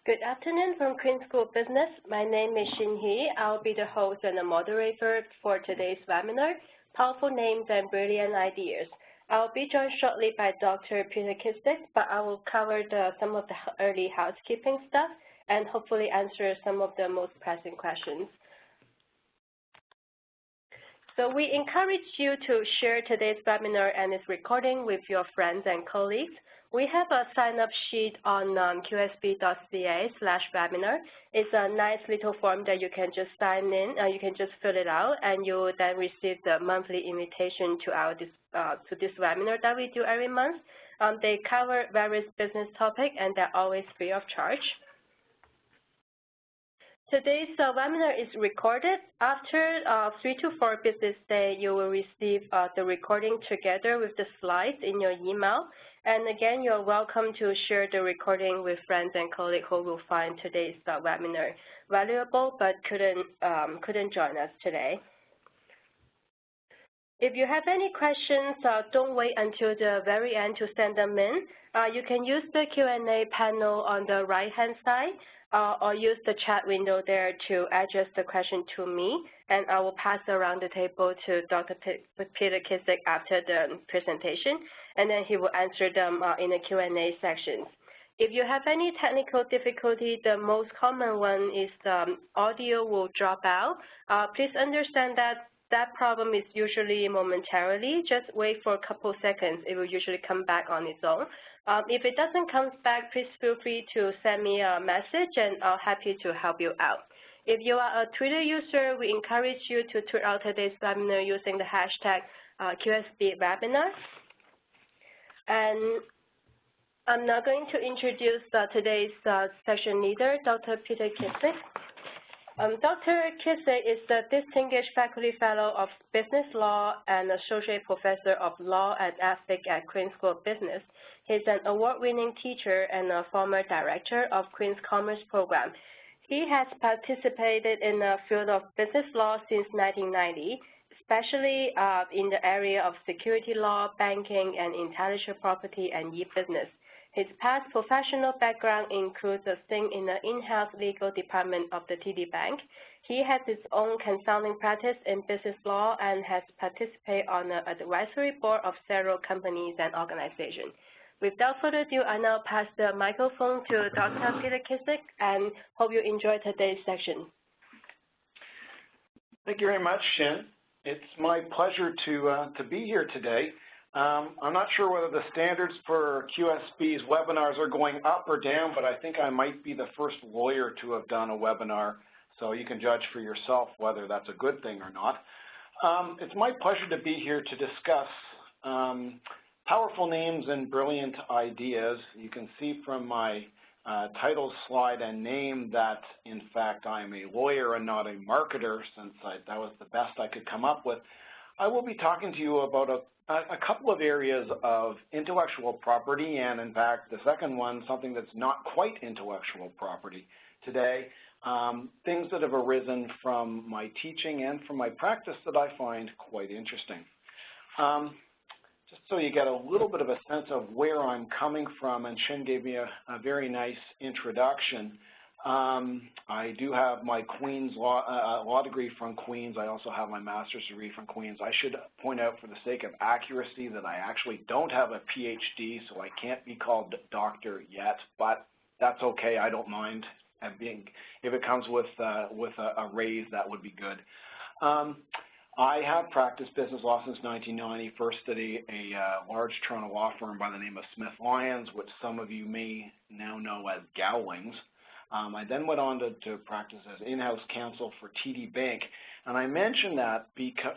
Good afternoon from Queen's School of Business. My name is Xin He. I'll be the host and the moderator for today's webinar, Powerful Names and Brilliant Ideas. I'll be joined shortly by Dr. Peter Kissick, but I will cover some of the early housekeeping stuff and hopefully answer some of the most pressing questions. So we encourage you to share today's webinar and its recording with your friends and colleagues. We have a sign-up sheet on qsb.ca/webinar. It's a nice little form that you can just sign in. You can just fill it out, and you will then receive the monthly invitation to this webinar that we do every month. They cover various business topics, and they're always free of charge. Today's webinar is recorded. After 3 to 4 business days, you will receive the recording together with the slides in your email. And again, you're welcome to share the recording with friends and colleagues who will find today's webinar valuable but couldn't join us today. If you have any questions, don't wait until the very end to send them in. You can use the Q&A panel on the right-hand side or use the chat window there to address the question to me, and I will pass around the table to Dr. Peter Kissick after the presentation, and then he will answer them in the Q&A sections. If you have any technical difficulty, the most common one is the audio will drop out. Please understand that that problem is usually momentarily. Just wait for a couple seconds. It will usually come back on its own. If it doesn't come back, please feel free to send me a message, and I'll happy to help you out. If you are a Twitter user, we encourage you to tweet out today's webinar using the hashtag QSBWebinar. And I'm now going to introduce today's session leader, Dr. Peter Kissick. Dr. Kissick is the Distinguished Faculty Fellow of Business Law and Associate Professor of Law and Ethics at Queen's School of Business. He's an award-winning teacher and a former director of Queen's Commerce Program. He has participated in the field of business law since 1990, especially in the area of security law, banking, and intellectual property and e-business. His past professional background includes a stint in the in-house legal department of the TD Bank. He has his own consulting practice in business law and has participated on the advisory board of several companies and organizations. Without further ado, I now pass the microphone to Dr. Peter Kissick, and hope you enjoy today's session. Thank you very much, Xin. It's my pleasure to be here today. I'm not sure whether the standards for QSB's webinars are going up or down, but I think I might be the first lawyer to have done a webinar, so you can judge for yourself whether that's a good thing or not. It's my pleasure to be here to discuss powerful names and brilliant ideas. You can see from my title slide and name that, in fact, I'm a lawyer and not a marketer, since that was the best I could come up with. I will be talking to you about a couple of areas of intellectual property, and in fact, the second one, something that's not quite intellectual property today, things that have arisen from my teaching and from my practice that I find quite interesting. Just so you get a little bit of a sense of where I'm coming from, and Xin gave me a very nice introduction. I do have my Queen's law degree from Queen's. I also have my master's degree from Queen's. I should point out, for the sake of accuracy, that I actually don't have a PhD, so I can't be called doctor yet, but that's okay. I don't mind. If it comes with a raise, that would be good. I have practiced business law since 1990, first at a large Toronto law firm by the name of Smith Lyons, which some of you may now know as Gowlings. I then went on to practice as in-house counsel for TD Bank, and I mention that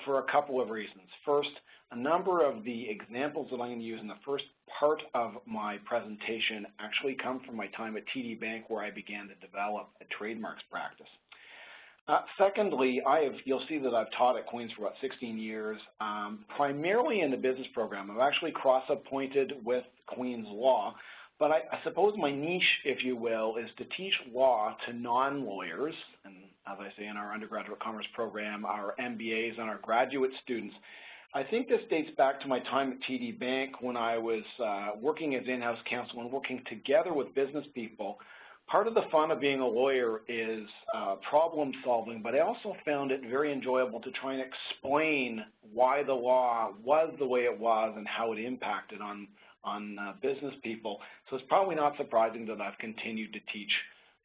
for a couple of reasons. First, a number of the examples that I'm going to use in the first part of my presentation actually come from my time at TD Bank, where I began to develop a trademarks practice. Secondly, you'll see that I've taught at Queen's for about 16 years, primarily in the business program. I've actually cross-appointed with Queen's Law, but I suppose my niche, if you will, is to teach law to non-lawyers, and as I say in our undergraduate commerce program, our MBAs and our graduate students. I think this dates back to my time at TD Bank when I was working as in-house counsel and working together with business people Part of the fun of being a lawyer is problem solving, but I also found it very enjoyable to try and explain why the law was the way it was and how it impacted on business people. So it's probably not surprising that I've continued to teach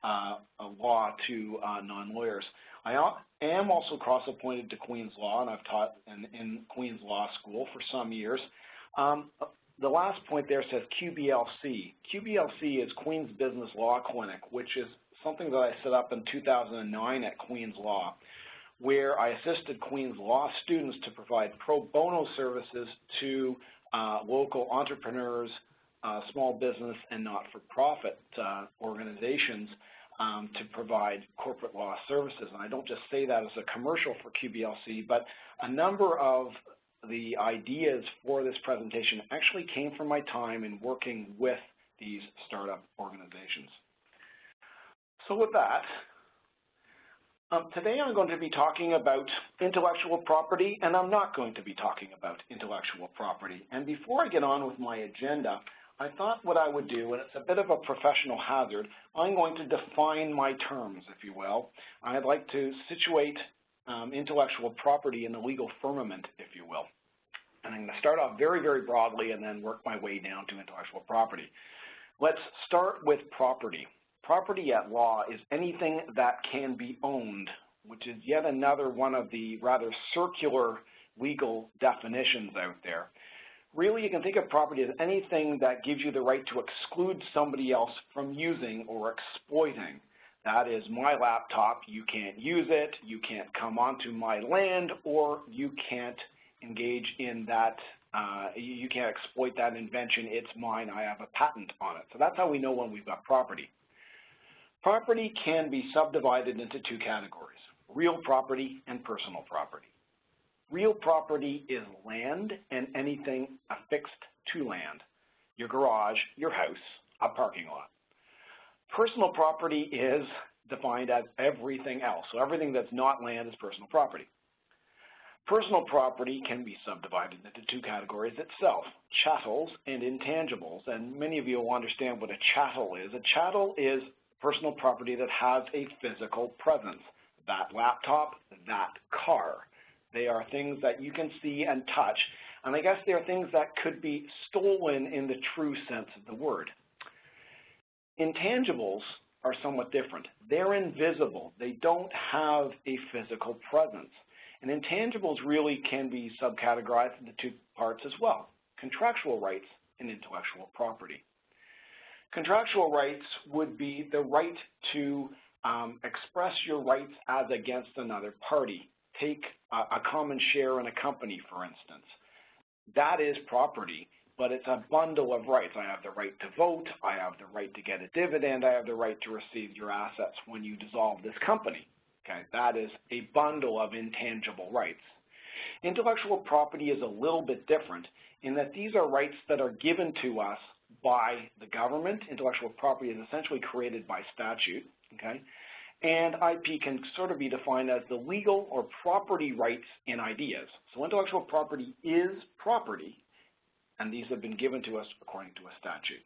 law to non-lawyers. I am also cross-appointed to Queen's Law, and I've taught in Queen's Law School for some years. The last point there says QBLC. QBLC is Queen's Business Law Clinic, which is something that I set up in 2009 at Queen's Law, where I assisted Queen's Law students to provide pro bono services to local entrepreneurs, small business, and not-for-profit organizations to provide corporate law services. And I don't just say that as a commercial for QBLC, but a number of the ideas for this presentation actually came from my time in working with these startup organizations. So with that, today I'm going to be talking about intellectual property, and I'm not going to be talking about intellectual property. And before I get on with my agenda, I thought what I would do, and it's a bit of a professional hazard, I'm going to define my terms, if you will. I'd like to situate intellectual property in the legal firmament, if you will. And I'm going to start off very, very broadly and then work my way down to intellectual property. Let's start with property. Property at law is anything that can be owned, which is yet another one of the rather circular legal definitions out there. Really, you can think of property as anything that gives you the right to exclude somebody else from using or exploiting. That is, my laptop, you can't use it, you can't come onto my land, or you can't engage in that, you can't exploit that invention, it's mine, I have a patent on it. So that's how we know when we've got property. Property can be subdivided into two categories, real property and personal property. Real property is land and anything affixed to land, your garage, your house, a parking lot. Personal property is defined as everything else. So everything that's not land is personal property. Personal property can be subdivided into two categories itself, chattels and intangibles. And many of you will understand what a chattel is. A chattel is personal property that has a physical presence. That laptop, that car. They are things that you can see and touch. And I guess they are things that could be stolen in the true sense of the word. Intangibles are somewhat different. They're invisible. They don't have a physical presence. And intangibles really can be subcategorized into two parts as well, contractual rights and intellectual property. Contractual rights would be the right to express your rights as against another party. Take a common share in a company, for instance. That is property, but it's a bundle of rights. I have the right to vote, I have the right to get a dividend, I have the right to receive your assets when you dissolve this company. Okay, that is a bundle of intangible rights. Intellectual property is a little bit different in that these are rights that are given to us by the government. Intellectual property is essentially created by statute, okay? And IP can sort of be defined as the legal or property rights in ideas. So intellectual property is property, and these have been given to us according to a statute.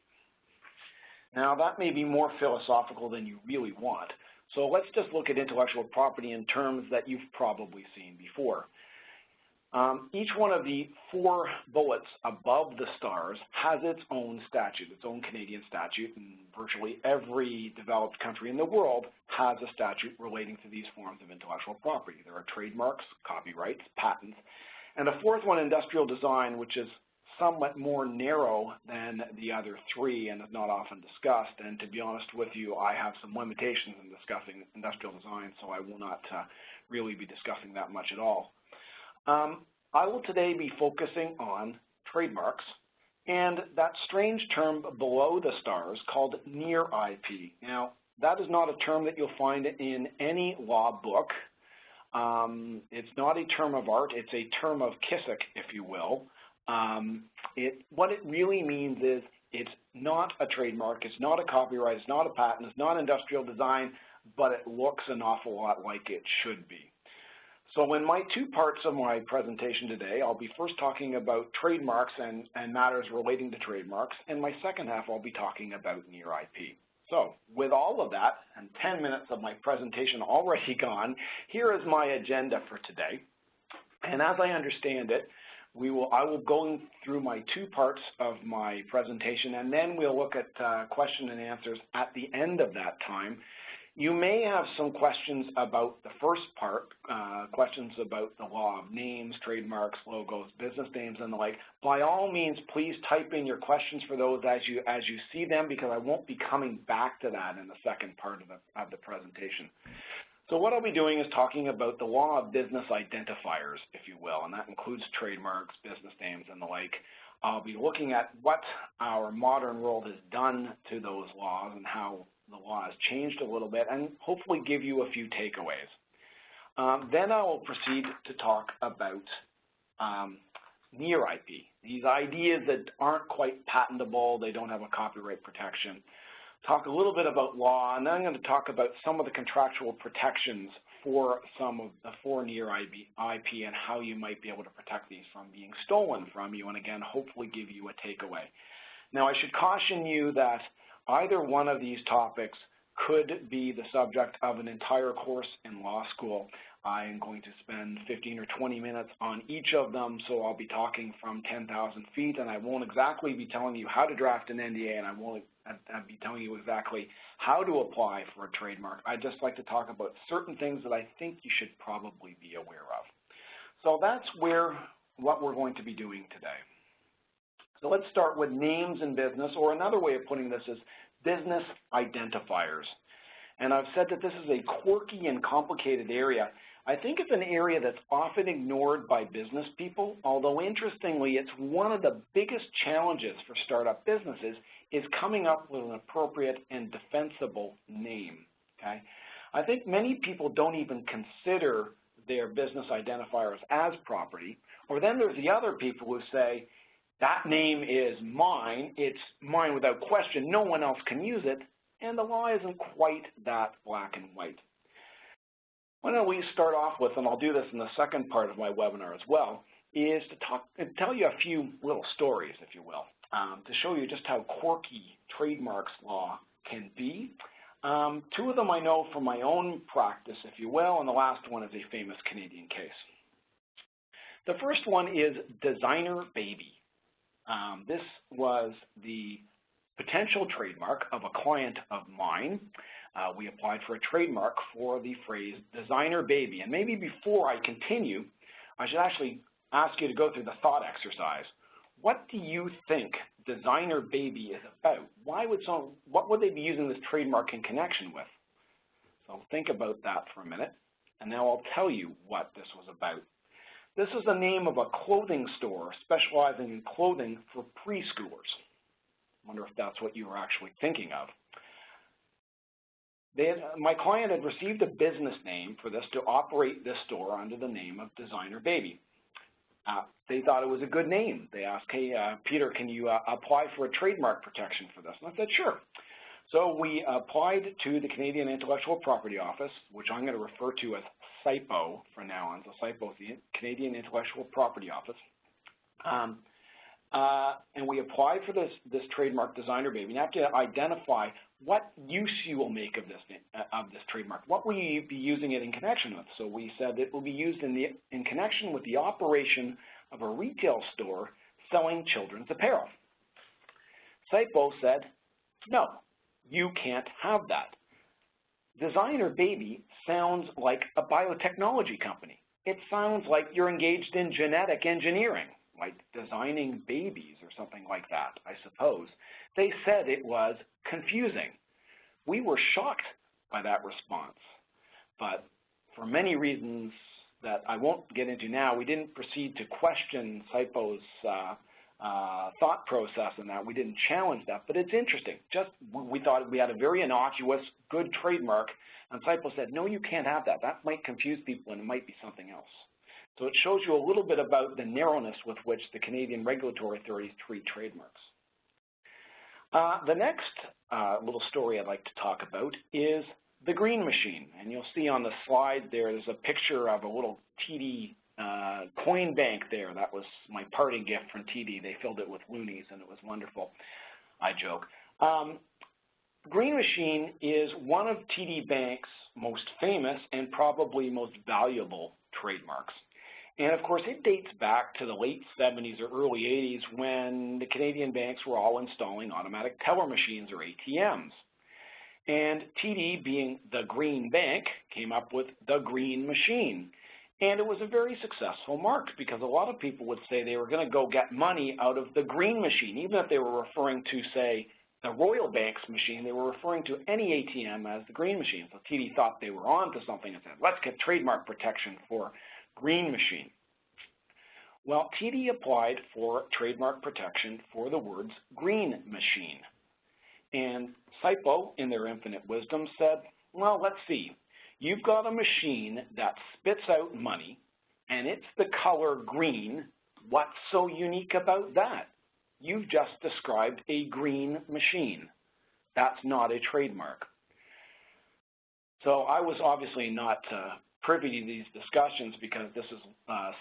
Now, that may be more philosophical than you really want. So let's just look at intellectual property in terms that you've probably seen before. Each one of the four bullets above the stars has its own statute, its own Canadian statute, and virtually every developed country in the world has a statute relating to these forms of intellectual property. There are trademarks, copyrights, patents, and a fourth one, industrial design, which is somewhat more narrow than the other three and is not often discussed. And to be honest with you, I have some limitations in discussing industrial design, so I will not really be discussing that much at all. I will today be focusing on trademarks and that strange term below the stars called near IP. Now, that is not a term that you'll find in any law book. It's not a term of art. It's a term of Kissick, if you will. What it really means is it's not a trademark, it's not a copyright, it's not a patent, it's not industrial design, but it looks an awful lot like it should be. So in my two parts of my presentation today, I'll be first talking about trademarks and matters relating to trademarks, and my second half I'll be talking about near IP. So with with all of that and 10 minutes of my presentation already gone, here is my agenda for today. And as I understand it, I will go through my 2 parts of my presentation, and then we'll look at question and answers at the end of that time. You may have some questions about the first part, questions about the law of names, trademarks, logos, business names, and the like. By all means, please type in your questions for those as you see them, because I won't be coming back to that in the second part of the presentation. So what I'll be doing is talking about the law of business identifiers, if you will, and that includes trademarks, business names, and the like. I'll be looking at what our modern world has done to those laws and how the law has changed a little bit, and hopefully give you a few takeaways. Then I will proceed to talk about near IP, these ideas that aren't quite patentable, they don't have a copyright protection. Talk a little bit about law, and then I'm going to talk about some of the contractual protections for near IP and how you might be able to protect these from being stolen from you, and again, hopefully give you a takeaway. Now, I should caution you that either one of these topics could be the subject of an entire course in law school. I am going to spend 15 or 20 minutes on each of them, so I'll be talking from 10,000 feet, and I won't exactly be telling you how to draft an NDA, and I'll be telling you exactly how to apply for a trademark. I'd just like to talk about certain things that I think you should probably be aware of. So that's what we're going to be doing today. So let's start with names in business, or another way of putting this is business identifiers. And I've said that this is a quirky and complicated area. I think it's an area that's often ignored by business people, although interestingly, it's one of the biggest challenges for startup businesses is coming up with an appropriate and defensible name, okay? I think many people don't even consider their business identifiers as property, or then there's the other people who say, that name is mine, it's mine without question, no one else can use it, and the law isn't quite that black and white. Why don't we start off with, and I'll do this in the second part of my webinar as well, is to tell you a few little stories, if you will, to show you just how quirky trademarks law can be. 2 of them I know from my own practice, if you will, and the last one is a famous Canadian case. The first one is Designer Baby. This was the potential trademark of a client of mine. We applied for a trademark for the phrase Designer Baby. And maybe before I continue, I should actually ask you to go through the thought exercise. What do you think Designer Baby is about? What would they be using this trademark in connection with? So think about that for a minute, and now I'll tell you what this was about. This is the name of a clothing store specializing in clothing for preschoolers. I wonder if that's what you were actually thinking of. My client had received a business name for this to operate this store under the name of Designer Baby. They thought it was a good name. They asked, hey, Peter, can you apply for a trademark protection for this? And I said, sure. So we applied to the Canadian Intellectual Property Office, which I'm going to refer to as CIPO from now on. So CIPO is the Canadian Intellectual Property Office. And we applied for this trademark Designer Baby. You have to identify what use you will make of this trademark. What will you be using it in connection with? So we said it will be used in connection with the operation of a retail store selling children's apparel. CIPO said, no, you can't have that. Designer Baby sounds like a biotechnology company. It sounds like you're engaged in genetic engineering, like designing babies or something like that, I suppose. They said it was confusing. We were shocked by that response, but for many reasons that I won't get into now, we didn't proceed to question CIPO's thought process in that. We didn't challenge that, but it's interesting. We thought we had a very innocuous, good trademark, and CIPO said, no, you can't have that. That might confuse people, and it might be something else. So it shows you a little bit about the narrowness with which the Canadian regulatory authorities treat trademarks. The next little story I'd like to talk about is the Green Machine. And you'll see on the slide there's a picture of a little TD coin bank there. That was my parting gift from TD. They filled it with loonies, and it was wonderful. I joke. Green Machine is one of TD Bank's most famous and probably most valuable trademarks. And of course, it dates back to the late 70s or early 80s when the Canadian banks were all installing automatic teller machines or ATMs. And TD, being the Green Bank, came up with the Green Machine. And it was a very successful mark because a lot of people would say they were going to go get money out of the Green Machine, even if they were referring to, say, the Royal Bank's machine, they were referring to any ATM as the Green Machine. So TD thought they were on to something and said, let's get trademark protection for Green Machine. Well, TD applied for trademark protection for the words Green Machine. And SIPO, in their infinite wisdom, said, well, let's see. You've got a machine that spits out money, and it's the color green. What's so unique about that? You've just described a green machine. That's not a trademark. So I was obviously not privy to these discussions because this is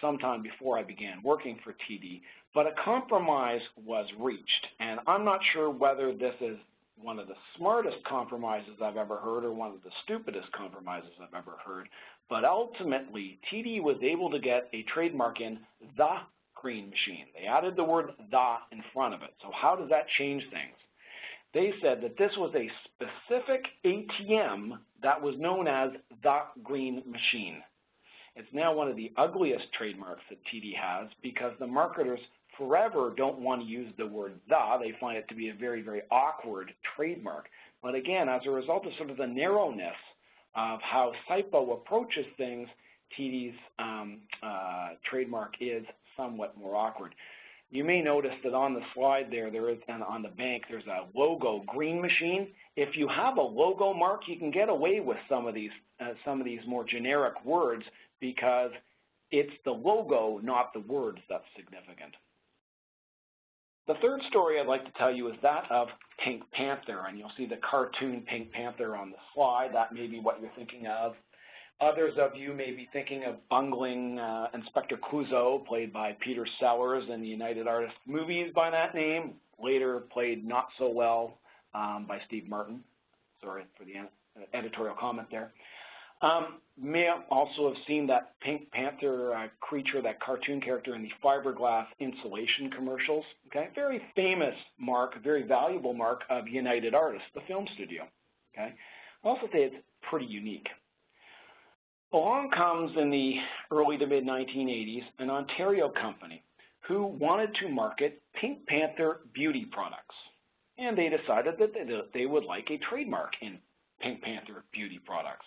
sometime before I began working for TD, but a compromise was reached. And I'm not sure whether this is one of the smartest compromises I've ever heard or one of the stupidest compromises I've ever heard, but ultimately TD was able to get a trademark in the Green Machine. They added the word the in front of it. So how does that change things? They said that this was a specific ATM that was known as the Green Machine. It's now one of the ugliest trademarks that TD has because the marketers forever don't want to use the word the. They find it to be a very, very awkward trademark. But again, as a result of sort of the narrowness of how SIPO approaches things, TD's trademark is somewhat more awkward. You may notice that on the slide there is, and on the bank, there's a logo, Green Machine. If you have a logo mark, you can get away with some of these more generic words because it's the logo, not the words, that's significant. The third story I'd like to tell you is that of Pink Panther, and you'll see the cartoon Pink Panther on the slide. That may be what you're thinking of. Others of you may be thinking of bungling Inspector Clouseau, played by Peter Sellers in the United Artists movies by that name, later played not so well by Steve Martin. Sorry for the editorial comment there. May also have seen that Pink Panther creature, that cartoon character in the fiberglass insulation commercials. Okay, very famous mark, very valuable mark of United Artists, the film studio. Okay, I also say it's pretty unique. Along comes in the early to mid-1980s an Ontario company who wanted to market Pink Panther beauty products. And they decided that they would like a trademark in Pink Panther beauty products.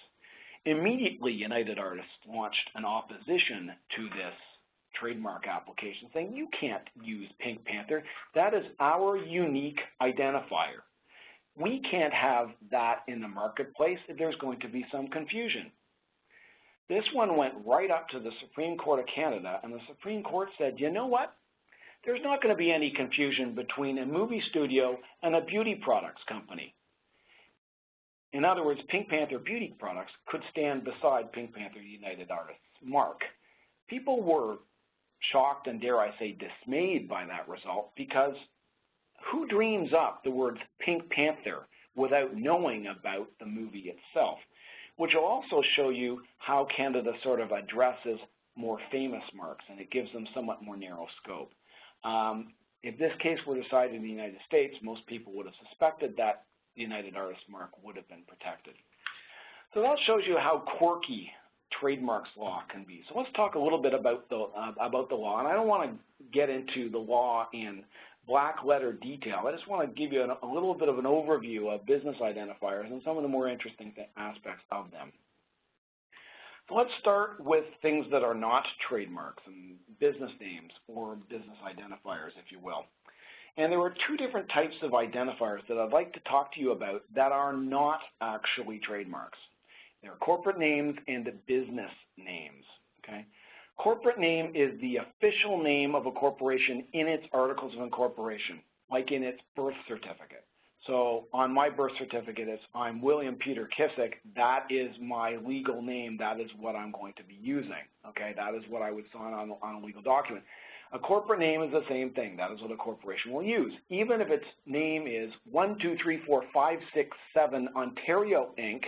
Immediately, United Artists launched an opposition to this trademark application, saying you can't use Pink Panther. That is our unique identifier. We can't have that in the marketplace. There's going to be some confusion. This one went right up to the Supreme Court of Canada, and the Supreme Court said, you know what? There's not going to be any confusion between a movie studio and a beauty products company. In other words, Pink Panther beauty products could stand beside Pink Panther United Artists mark. People were shocked and, dare I say, dismayed by that result because who dreams up the words Pink Panther without knowing about the movie itself? Which will also show you how Canada sort of addresses more famous marks, and it gives them somewhat more narrow scope. If this case were decided in the United States, most people would have suspected that the United Artists mark would have been protected. So that shows you how quirky trademarks law can be. So let's talk a little bit about the law, and I don't want to get into the law in black letter detail. I just want to give you a little bit of an overview of business identifiers and some of the more interesting aspects of them. So let's start with things that are not trademarks and business names or business identifiers, if you will. And there are two different types of identifiers that I'd like to talk to you about that are not actually trademarks. They're corporate names and the business names, okay? Corporate name is the official name of a corporation in its articles of incorporation, like in its birth certificate. So on my birth certificate, it's I'm William Peter Kissick. That is my legal name. That is what I'm going to be using, okay? That is what I would sign on a legal document. A corporate name is the same thing. That is what a corporation will use. Even if its name is 1234567 Ontario Inc.,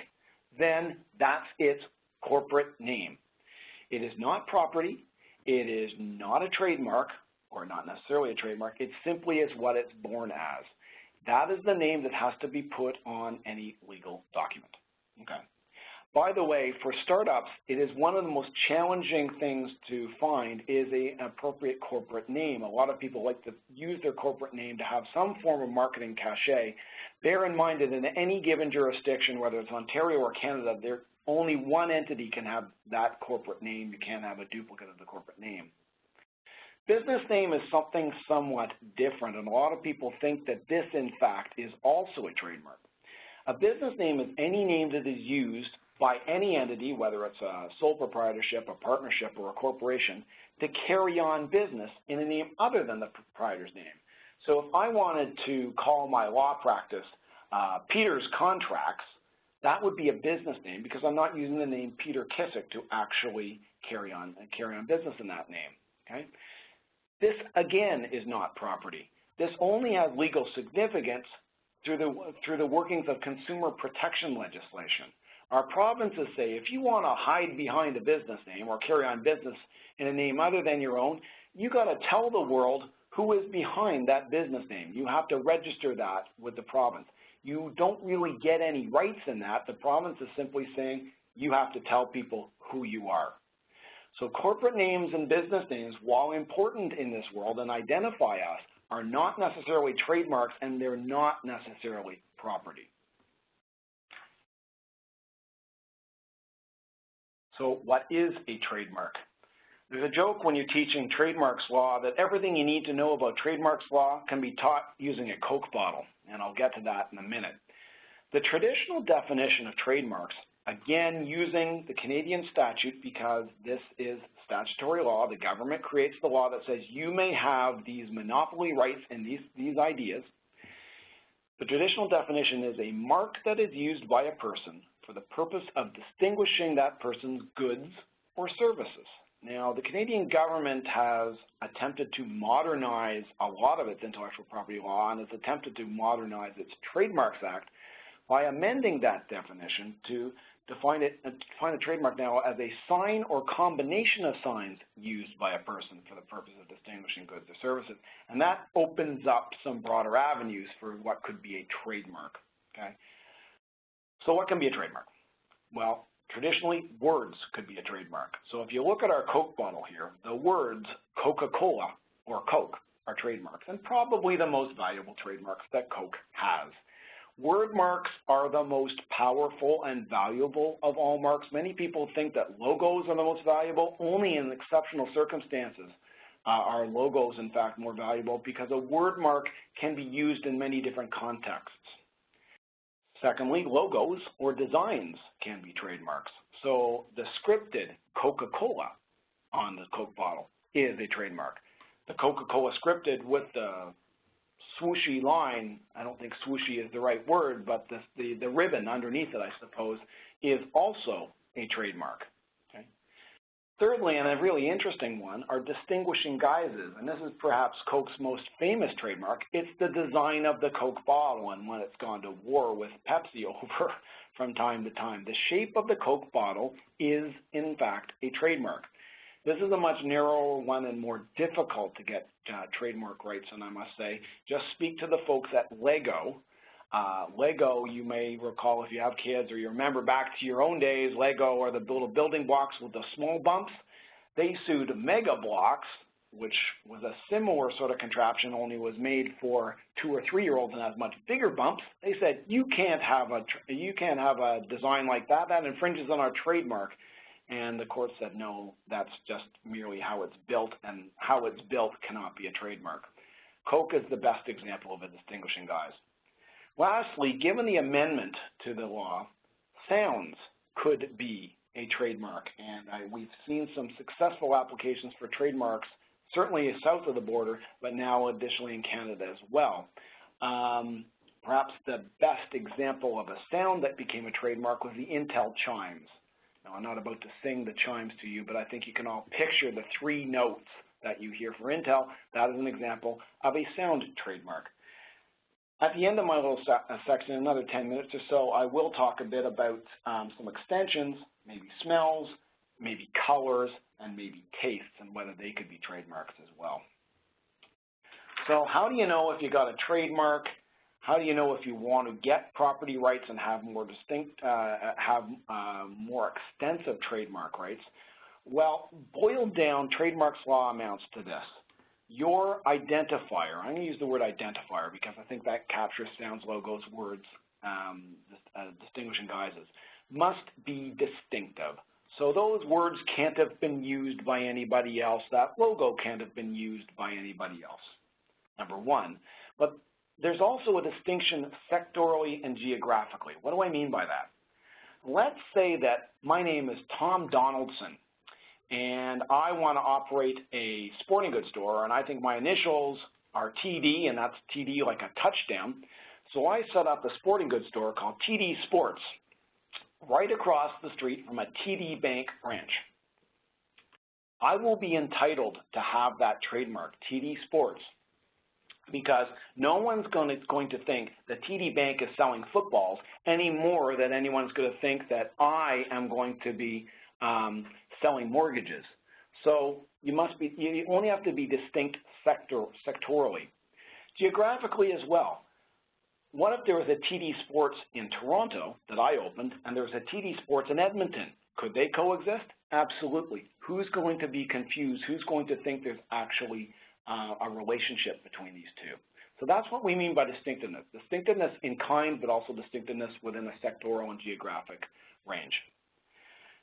then that's its corporate name. It is not property. It is not a trademark, or not necessarily a trademark. It simply is what it's born as. That is the name that has to be put on any legal document. Okay. By the way, for startups, it is one of the most challenging things to find is an appropriate corporate name. A lot of people like to use their corporate name to have some form of marketing cachet. Bear in mind that in any given jurisdiction, whether it's Ontario or Canada, only one entity can have that corporate name. You can't have a duplicate of the corporate name. Business name is something somewhat different, and a lot of people think that this, in fact, is also a trademark. A business name is any name that is used by any entity, whether it's a sole proprietorship, a partnership, or a corporation, to carry on business in a name other than the proprietor's name. So if I wanted to call my law practice Peter's Contracts, that would be a business name because I'm not using the name Peter Kissick to actually carry on business in that name. Okay? This, again, is not property. This only has legal significance through the workings of consumer protection legislation. Our provinces say if you want to hide behind a business name or carry on business in a name other than your own, you got to tell the world who is behind that business name. You have to register that with the province. You don't really get any rights in that. The province is simply saying you have to tell people who you are. So corporate names and business names, while important in this world and identify us, are not necessarily trademarks and they're not necessarily property. So what is a trademark? There's a joke when you're teaching trademarks law that everything you need to know about trademarks law can be taught using a Coke bottle, and I'll get to that in a minute. The traditional definition of trademarks, again using the Canadian statute because this is statutory law, the government creates the law that says you may have these monopoly rights and these ideas. The traditional definition is a mark that is used by a person for the purpose of distinguishing that person's goods or services. Now, the Canadian government has attempted to modernize a lot of its intellectual property law and has attempted to modernize its Trademarks Act by amending that definition to define a trademark now as a sign or combination of signs used by a person for the purpose of distinguishing goods or services. And that opens up some broader avenues for what could be a trademark. Okay? So what can be a trademark? Well, traditionally, words could be a trademark. So if you look at our Coke bottle here, the words Coca-Cola or Coke are trademarks, and probably the most valuable trademarks that Coke has. Word marks are the most powerful and valuable of all marks. Many people think that logos are the most valuable. Only in exceptional circumstances are logos, in fact, more valuable because a word mark can be used in many different contexts. Secondly, logos or designs can be trademarks. So the scripted Coca-Cola on the Coke bottle is a trademark. The Coca-Cola scripted with the swooshy line, I don't think swooshy is the right word, but the ribbon underneath it, I suppose, is also a trademark. Okay? Thirdly, and a really interesting one, are distinguishing guises. And this is perhaps Coke's most famous trademark. It's the design of the Coke bottle and when it's gone to war with Pepsi over from time to time. The shape of the Coke bottle is, in fact, a trademark. This is a much narrower one and more difficult to get trademark rights, and I must say, just speak to the folks at Lego. Lego, you may recall if you have kids or you remember back to your own days, Lego are the little building blocks with the small bumps. They sued Mega Bloks, which was a similar sort of contraption, only was made for 2- or 3-year-olds and has much bigger bumps. They said, you can't have a design like that. That infringes on our trademark. And the court said, no, that's just merely how it's built, and how it's built cannot be a trademark. Coke is the best example of a distinguishing guise. Lastly, given the amendment to the law, sounds could be a trademark, and we've seen some successful applications for trademarks, certainly south of the border, but now additionally in Canada as well. Perhaps the best example of a sound that became a trademark was the Intel chimes. Now, I'm not about to sing the chimes to you, but I think you can all picture the 3 notes that you hear for Intel, that is an example of a sound trademark. At the end of my little section, another 10 minutes or so, I will talk a bit about some extensions, maybe smells, maybe colors, and maybe tastes, and whether they could be trademarks as well. So how do you know if you got a trademark? How do you know if you want to get property rights and have more more extensive trademark rights? Well, boiled down, trademarks law amounts to this. Your identifier, I'm going to use the word identifier because I think that captures sounds, logos, words, distinguishing guises, must be distinctive. So those words can't have been used by anybody else. That logo can't have been used by anybody else, number one. But there's also a distinction sectorally and geographically. What do I mean by that? Let's say that my name is Tom Donaldson, and I want to operate a sporting goods store, and I think my initials are TD, and that's TD like a touchdown. So I set up a sporting goods store called TD Sports right across the street from a TD Bank branch. I will be entitled to have that trademark, TD Sports, because no one's going to think that TD Bank is selling footballs any more than anyone's going to think that I am going to be selling mortgages. So you only have to be distinct sectorally. Geographically as well. What if there was a TD Sports in Toronto that I opened and there was a TD Sports in Edmonton? Could they coexist? Absolutely. Who's going to be confused? Who's going to think there's actually a relationship between these two? So that's what we mean by distinctiveness. Distinctiveness in kind, but also distinctiveness within a sectoral and geographic range.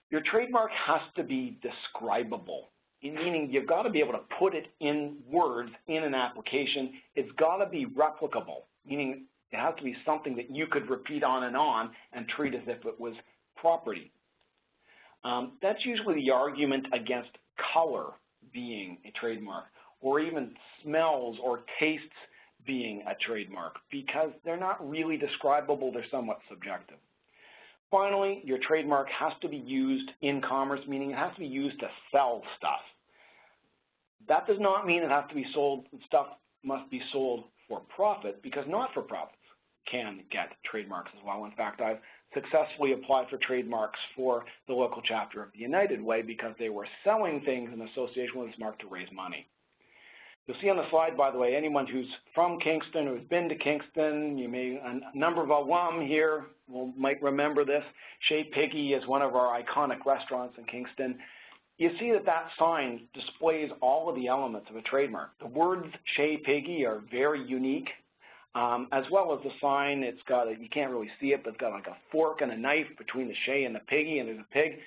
Your trademark has to be describable, meaning you've got to be able to put it in words in an application. It's got to be replicable, meaning it has to be something that you could repeat on and treat as if it was property. That's usually the argument against color being a trademark, or even smells or tastes being a trademark, because they're not really describable, they're somewhat subjective. Finally, your trademark has to be used in commerce, meaning it has to be used to sell stuff. That does not mean it has to be sold, stuff must be sold for profit, because not-for-profits can get trademarks as well. In fact, I've successfully applied for trademarks for the local chapter of the United Way because they were selling things in association with this mark to raise money. You'll see on the slide, by the way, anyone who's from Kingston or who's been to Kingston, a number of alum here might remember this. Chez Piggy is one of our iconic restaurants in Kingston. You see that sign displays all of the elements of a trademark. The words Chez Piggy are very unique, as well as the sign. It's got you can't really see it, but it's got like a fork and a knife between the Chez and the Piggy, and there's a pig.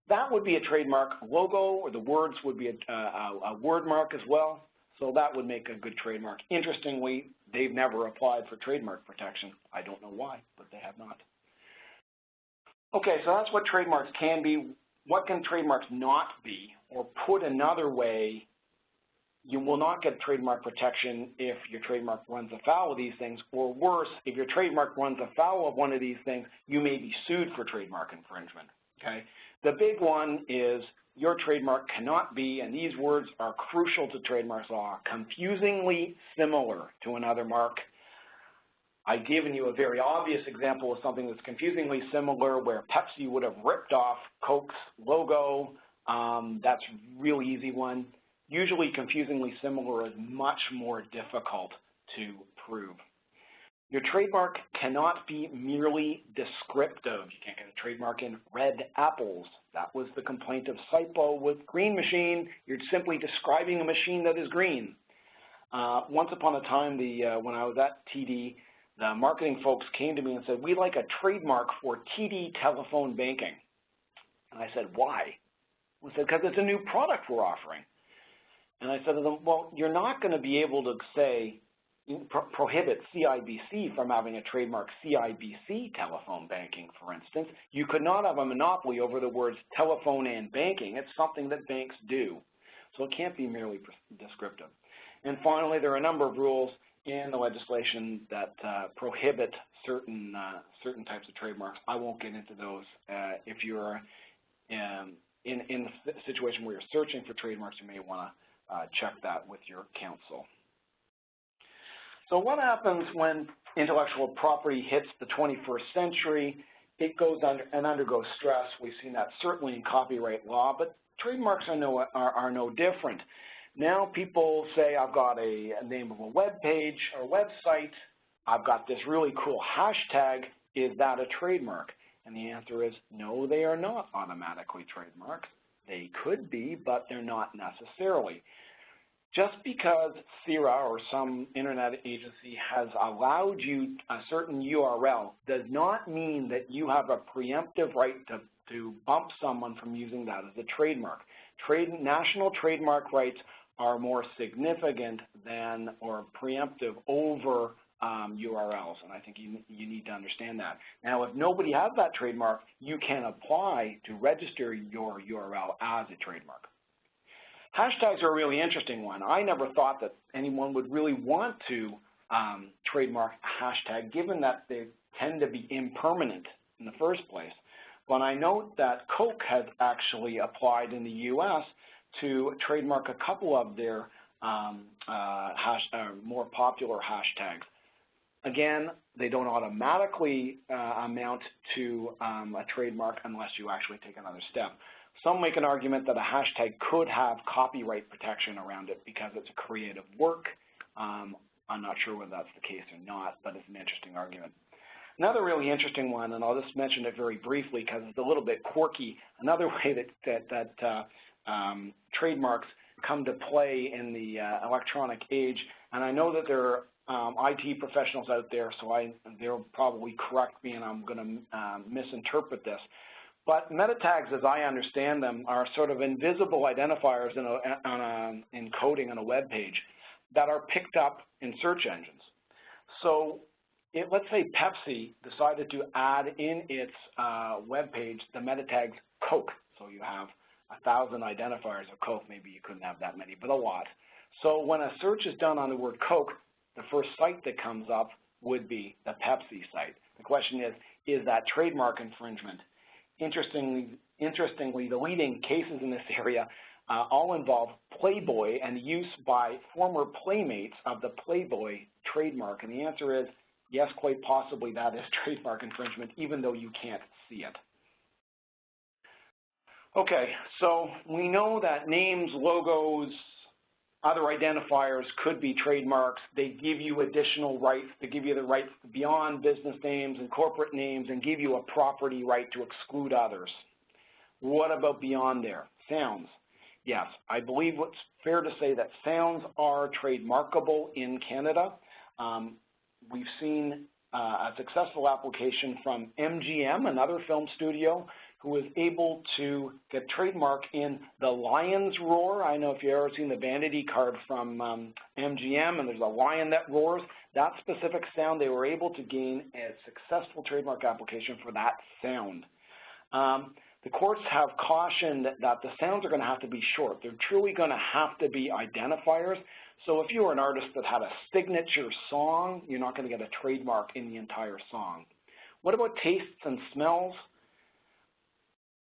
That would be a trademark logo, or the words would be a word mark as well. So that would make a good trademark. Interestingly, they've never applied for trademark protection. I don't know why, but they have not. Okay, so that's what trademarks can be. What can trademarks not be? Or put another way, you will not get trademark protection if your trademark runs afoul of these things, or worse, if your trademark runs afoul of one of these things, you may be sued for trademark infringement, okay? The big one is your trademark cannot be, and these words are crucial to trademark law, confusingly similar to another mark. I've given you a very obvious example of something that's confusingly similar where Pepsi would have ripped off Coke's logo. That's a really easy one. Usually confusingly similar is much more difficult to prove. Your trademark cannot be merely descriptive. You can't get a trademark in red apples. That was the complaint of SIPO with Green Machine. You're simply describing a machine that is green. Once upon a time, when I was at TD, the marketing folks came to me and said, we'd like a trademark for TD telephone banking. And I said, why? I said, because it's a new product we're offering. And I said to them, well, you're not going to be able to say, prohibit CIBC from having a trademark CIBC telephone banking, for instance. You could not have a monopoly over the words telephone and banking. It's something that banks do. So it can't be merely descriptive. And finally, there are a number of rules in the legislation that prohibit certain types of trademarks. I won't get into those. If you're in a situation where you're searching for trademarks, you may want to check that with your counsel. So what happens when intellectual property hits the 21st century? It goes under and undergoes stress. We've seen that certainly in copyright law, but trademarks are no different. Now people say, I've got a name of a web page or website, I've got this really cool hashtag, is that a trademark? And the answer is no, they are not automatically trademarks. They could be, but they're not necessarily. Just because CIRA or some internet agency has allowed you a certain URL does not mean that you have a preemptive right to bump someone from using that as a trademark. National trademark rights are more significant than or preemptive over URLs, and I think you need to understand that. Now, if nobody has that trademark, you can apply to register your URL as a trademark. Hashtags are a really interesting one. I never thought that anyone would really want to trademark a hashtag, given that they tend to be impermanent in the first place. But I note that Coke has actually applied in the U.S. to trademark a couple of their more popular hashtags. Again, they don't automatically amount to a trademark unless you actually take another step. Some make an argument that a hashtag could have copyright protection around it because it's a creative work. I'm not sure whether that's the case or not, but it's an interesting argument. Another really interesting one, and I'll just mention it very briefly because it's a little bit quirky, another way that trademarks come to play in the electronic age, and I know that there are IT professionals out there, so they'll probably correct me and I'm going to misinterpret this. But meta tags, as I understand them, are sort of invisible identifiers in coding on a web page that are picked up in search engines. So let's say Pepsi decided to add in its web page the meta tags Coke. So you have 1,000 identifiers of Coke. Maybe you couldn't have that many, but a lot. So when a search is done on the word Coke, the first site that comes up would be the Pepsi site. The question is that trademark infringement? Interestingly, the leading cases in this area all involve Playboy and the use by former playmates of the Playboy trademark. And the answer is yes, quite possibly that is trademark infringement, even though you can't see it. Okay, so we know that names, logos, other identifiers could be trademarks. They give you additional rights. They give you the rights beyond business names and corporate names and give you a property right to exclude others. What about beyond there? Sounds. Yes, I believe it's fair to say that sounds are trademarkable in Canada. We've seen a successful application from MGM, another film studio, who was able to get trademark in the lion's roar. I know if you've ever seen the vanity card from MGM and there's a lion that roars, that specific sound, they were able to gain a successful trademark application for that sound. The courts have cautioned that the sounds are going to have to be short. They're truly going to have to be identifiers. So if you were an artist that had a signature song, you're not going to get a trademark in the entire song. What about tastes and smells?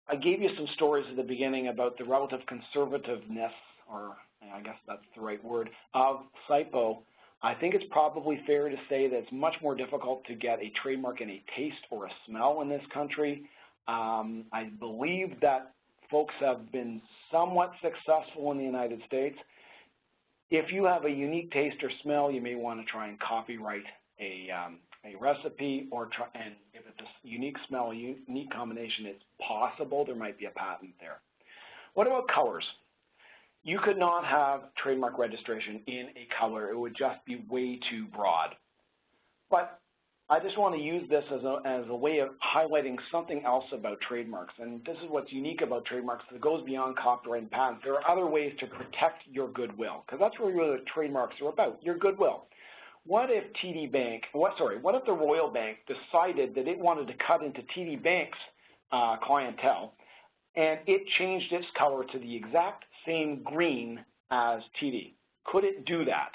I gave you some stories at the beginning about the relative conservativeness, or I guess that's the right word, of SIPO. I think it's probably fair to say that it's much more difficult to get a trademark in a taste or a smell in this country. I believe that folks have been somewhat successful in the United States. If you have a unique taste or smell, you may want to try and copyright a recipe, and if it's a unique smell, a unique combination, it's possible there might be a patent there. What about colors? You could not have trademark registration in a color. It would just be way too broad. But I just want to use this as a way of highlighting something else about trademarks, and this is what's unique about trademarks that goes beyond copyright and patents. There are other ways to protect your goodwill, because that's really what trademarks are about, your goodwill. What if what if the Royal Bank decided that it wanted to cut into TD Bank's clientele, and it changed its color to the exact same green as TD? Could it do that?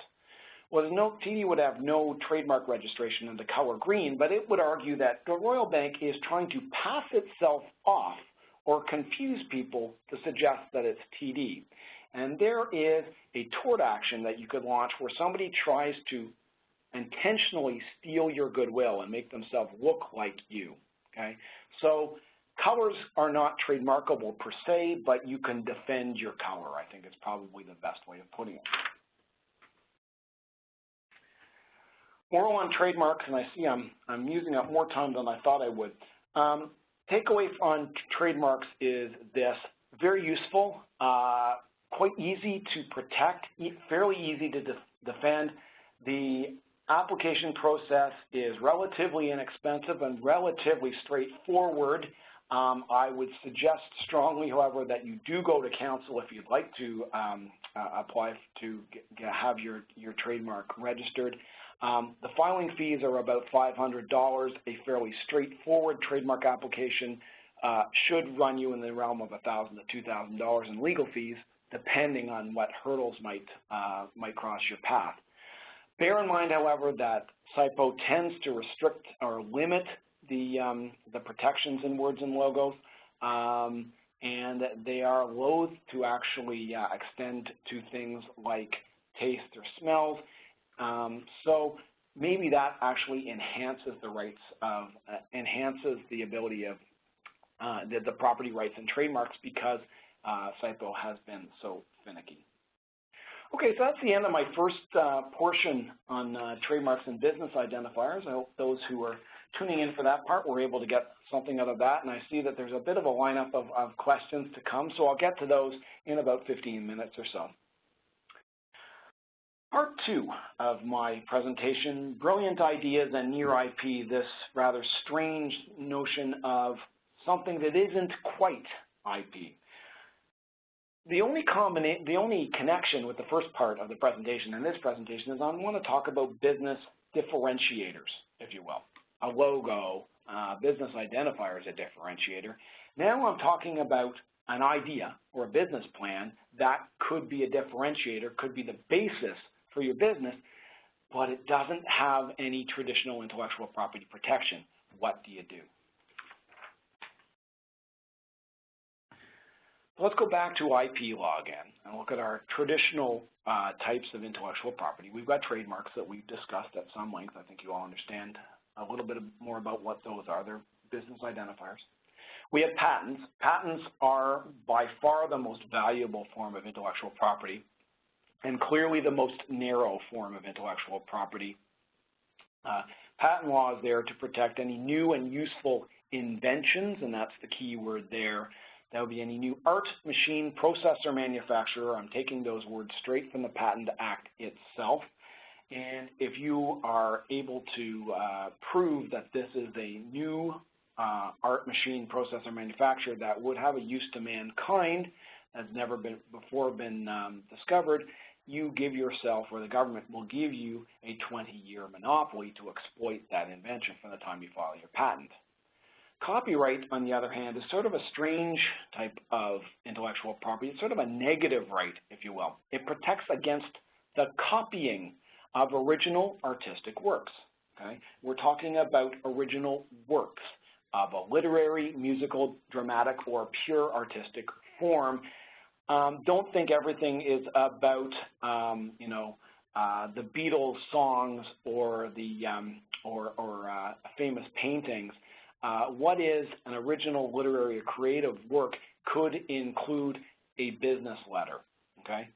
Well, TD would have no trademark registration in the color green, but it would argue that the Royal Bank is trying to pass itself off or confuse people to suggest that it's TD. And there is a tort action that you could launch where somebody tries to intentionally steal your goodwill and make themselves look like you, okay? So colors are not trademarkable per se, but you can defend your color, I think is probably the best way of putting it. Moral on trademarks, and I see I'm using up more time than I thought I would. Takeaway on trademarks is this: very useful, quite easy to protect, fairly easy to defend. The application process is relatively inexpensive and relatively straightforward. I would suggest strongly, however, that you do go to council if you'd like to apply to have your trademark registered. The filing fees are about $500. A fairly straightforward trademark application should run you in the realm of $1,000 to $2,000 in legal fees, depending on what hurdles might cross your path. Bear in mind, however, that SIPO tends to restrict or limit the protections in words and logos, and they are loath to actually extend to things like taste or smells. So maybe that actually enhances the rights of, enhances the ability of the property rights and trademarks because SIPO has been so finicky. Okay, so that's the end of my first portion on trademarks and business identifiers. I hope those who are tuning in for that part were able to get something out of that, and I see that there's a bit of a lineup of questions to come, so I'll get to those in about 15 minutes or so. Part 2 of my presentation, brilliant ideas and near IP, this rather strange notion of something that isn't quite IP. The only connection with the first part of the presentation and this presentation is I want to talk about business differentiators, if you will. A logo, business identifier is a differentiator. Now I'm talking about an idea or a business plan that could be a differentiator, could be the basis for your business, but it doesn't have any traditional intellectual property protection. What do you do? Let's go back to IP law again and look at our traditional types of intellectual property. We've got trademarks that we've discussed at some length. I think you all understand a little bit more about what those are. They're business identifiers. We have patents. Patents are by far the most valuable form of intellectual property and clearly the most narrow form of intellectual property. Patent law is there to protect any new and useful inventions, and that's the key word there. That would be any new art, machine, process, or manufacturer. I'm taking those words straight from the Patent Act itself. And if you are able to prove that this is a new art, machine, process, or manufacturer that would have a use to mankind, has never before been discovered, you give yourself, or the government will give you, a 20-year monopoly to exploit that invention from the time you file your patent. Copyright, on the other hand, is sort of a strange type of intellectual property. It's sort of a negative right, if you will. It protects against the copying of original artistic works. Okay? We're talking about original works of a literary, musical, dramatic, or pure artistic form. Don't think everything is about, the Beatles songs or the famous paintings. What is an original literary or creative work could include a business letter, okay?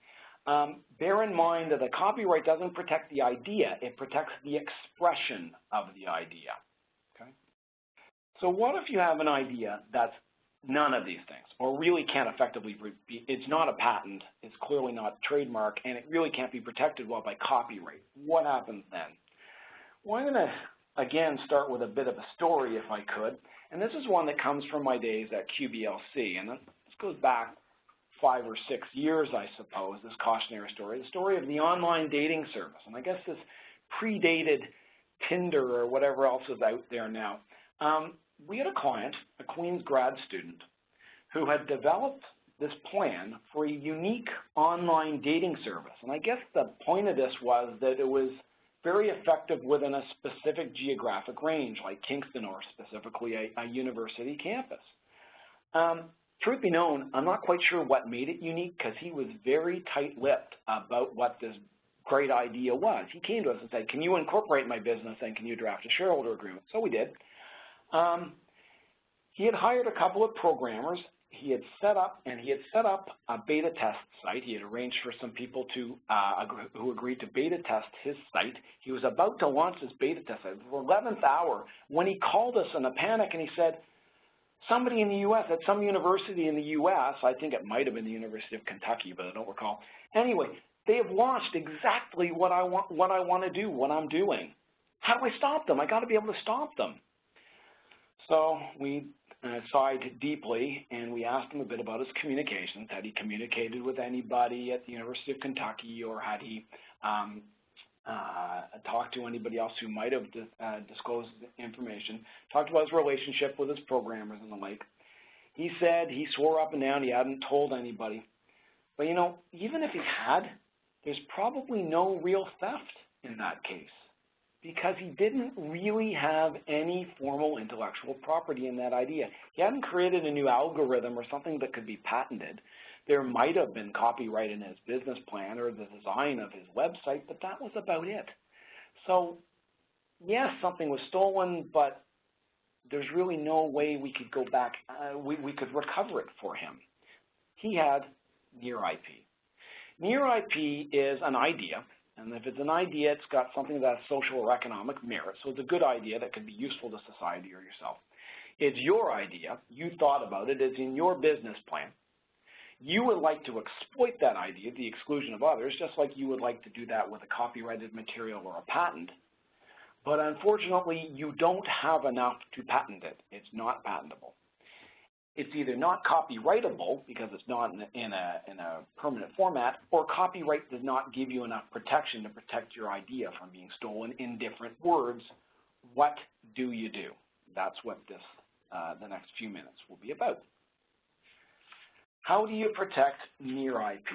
Bear in mind that the copyright doesn't protect the idea, it protects the expression of the idea, okay? So what if you have an idea that's none of these things, or really can't effectively be, it's not a patent, it's clearly not a trademark, and it really can't be protected well by copyright? What happens then? Well, I'm going to again start with a bit of a story, if I could, and this is one that comes from my days at QBLC, and this goes back 5 or 6 years, I suppose, this cautionary story, the story of the online dating service, and I guess this predated Tinder or whatever else is out there now. We had a client, a Queen's grad student, who had developed this plan for a unique online dating service, and I guess the point of this was that it was very effective within a specific geographic range, like Kingston or specifically a university campus. truth be known, I'm not quite sure what made it unique because he was very tight-lipped about what this great idea was. He came to us and said, can you incorporate my business and can you draft a shareholder agreement? So we did. He had hired a couple of programmers. He had set up a beta test site. He had arranged for some people to who agreed to beta test his site. He was about to launch this beta test site. For the 11th hour, when he called us in a panic and he said, somebody in the U.S., at some university in the U.S., I think it might have been the University of Kentucky, but I don't recall. Anyway, they have launched exactly what I want to do, what I'm doing. How do I stop them? I got to be able to stop them. So we sighed deeply, and we asked him a bit about his communications. Had he communicated with anybody at the University of Kentucky, or had he talked to anybody else who might have disclosed information? Talked about his relationship with his programmers and the like. He said he swore up and down he hadn't told anybody. But, you know, even if he had, there's probably no real theft in that case, because he didn't really have any formal intellectual property in that idea. He hadn't created a new algorithm or something that could be patented. There might have been copyright in his business plan or the design of his website, but that was about it. So, yes, something was stolen, but there's really no way we could go back, we could recover it for him. He had Near IP. Near IP is an idea. And if it's an idea, it's got something that has social or economic merit. So it's a good idea that can be useful to society or yourself. It's your idea. You thought about it. It's in your business plan. You would like to exploit that idea at the exclusion of others, just like you would like to do that with a copyrighted material or a patent. But unfortunately, you don't have enough to patent it. It's not patentable. It's either not copyrightable because it's not in a permanent format, or copyright does not give you enough protection to protect your idea from being stolen. In different words, what do you do? That's what this, the next few minutes will be about. How do you protect Near IP?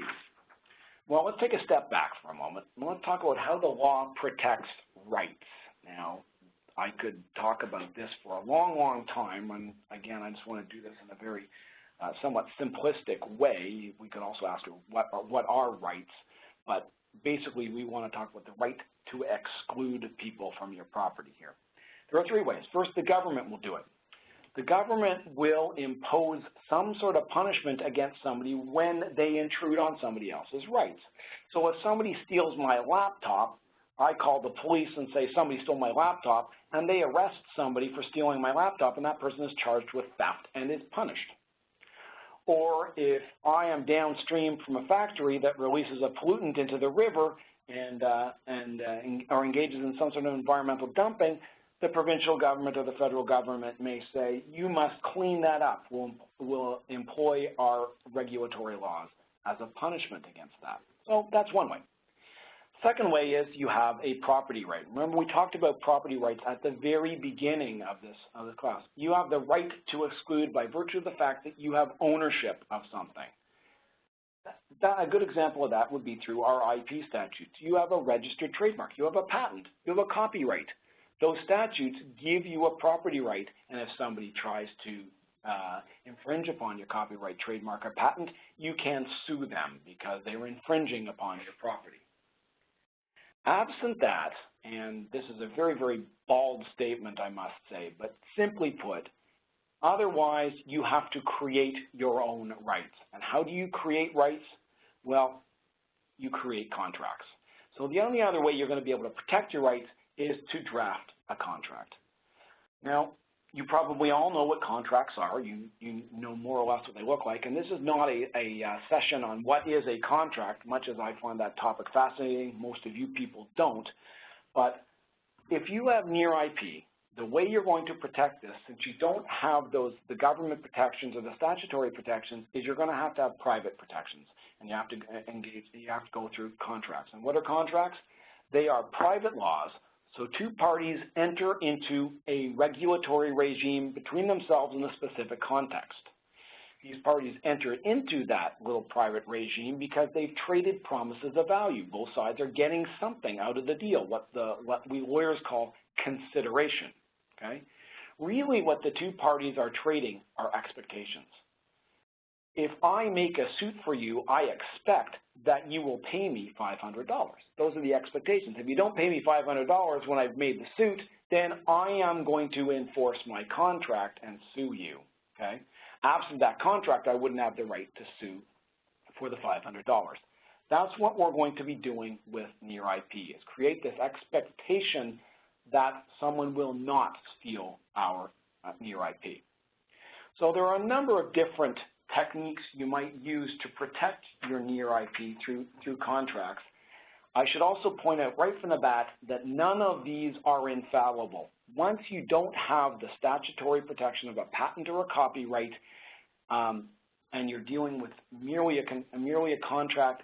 Well, let's take a step back for a moment, and let's talk about how the law protects rights. Now, I could talk about this for a long, long time, and again, I just want to do this in a very somewhat simplistic way. We could also ask what are rights, but basically we want to talk about the right to exclude people from your property here. There are three ways. First, the government will do it. The government will impose some sort of punishment against somebody when they intrude on somebody else's rights. So if somebody steals my laptop, I call the police and say somebody stole my laptop, and they arrest somebody for stealing my laptop, and that person is charged with theft and is punished. Or if I am downstream from a factory that releases a pollutant into the river or engages in some sort of environmental dumping, the provincial government or the federal government may say, you must clean that up. We'll employ our regulatory laws as a punishment against that. So that's one way. Second way is you have a property right. Remember, we talked about property rights at the very beginning of this class. You have the right to exclude by virtue of the fact that you have ownership of something. A good example of that would be through our IP statutes. You have a registered trademark. You have a patent. You have a copyright. Those statutes give you a property right, and if somebody tries to infringe upon your copyright, trademark, or patent, you can sue them because they were infringing upon your property. Absent that, and this is a very, very bald statement, I must say, but simply put, otherwise you have to create your own rights. And how do you create rights? Well, you create contracts. So the only other way you're going to be able to protect your rights is to draft a contract. Now, you probably all know what contracts are. You know more or less what they look like. And this is not a session on what is a contract, much as I find that topic fascinating. Most of you people don't. But if you have Near IP, the way you're going to protect this, since you don't have the government protections or the statutory protections, is you're going to have private protections. And you have to engage, you have to go through contracts. And what are contracts? They are private laws. So two parties enter into a regulatory regime between themselves in a specific context. These parties enter into that little private regime because they've traded promises of value. Both sides are getting something out of the deal, what we lawyers call consideration. Okay? Really what the two parties are trading are expectations. if I make a suit for you, I expect that you will pay me $500. Those are the expectations. If you don't pay me $500 when I've made the suit, then I am going to enforce my contract and sue you, okay? Absent that contract, I wouldn't have the right to sue for the $500. That's what we're going to be doing with near IP, is create this expectation that someone will not steal our near IP. So there are a number of different techniques you might use to protect your near IP through contracts. I should also point out right from the bat that none of these are infallible. Once you don't have the statutory protection of a patent or a copyright, and you're dealing with merely a contract,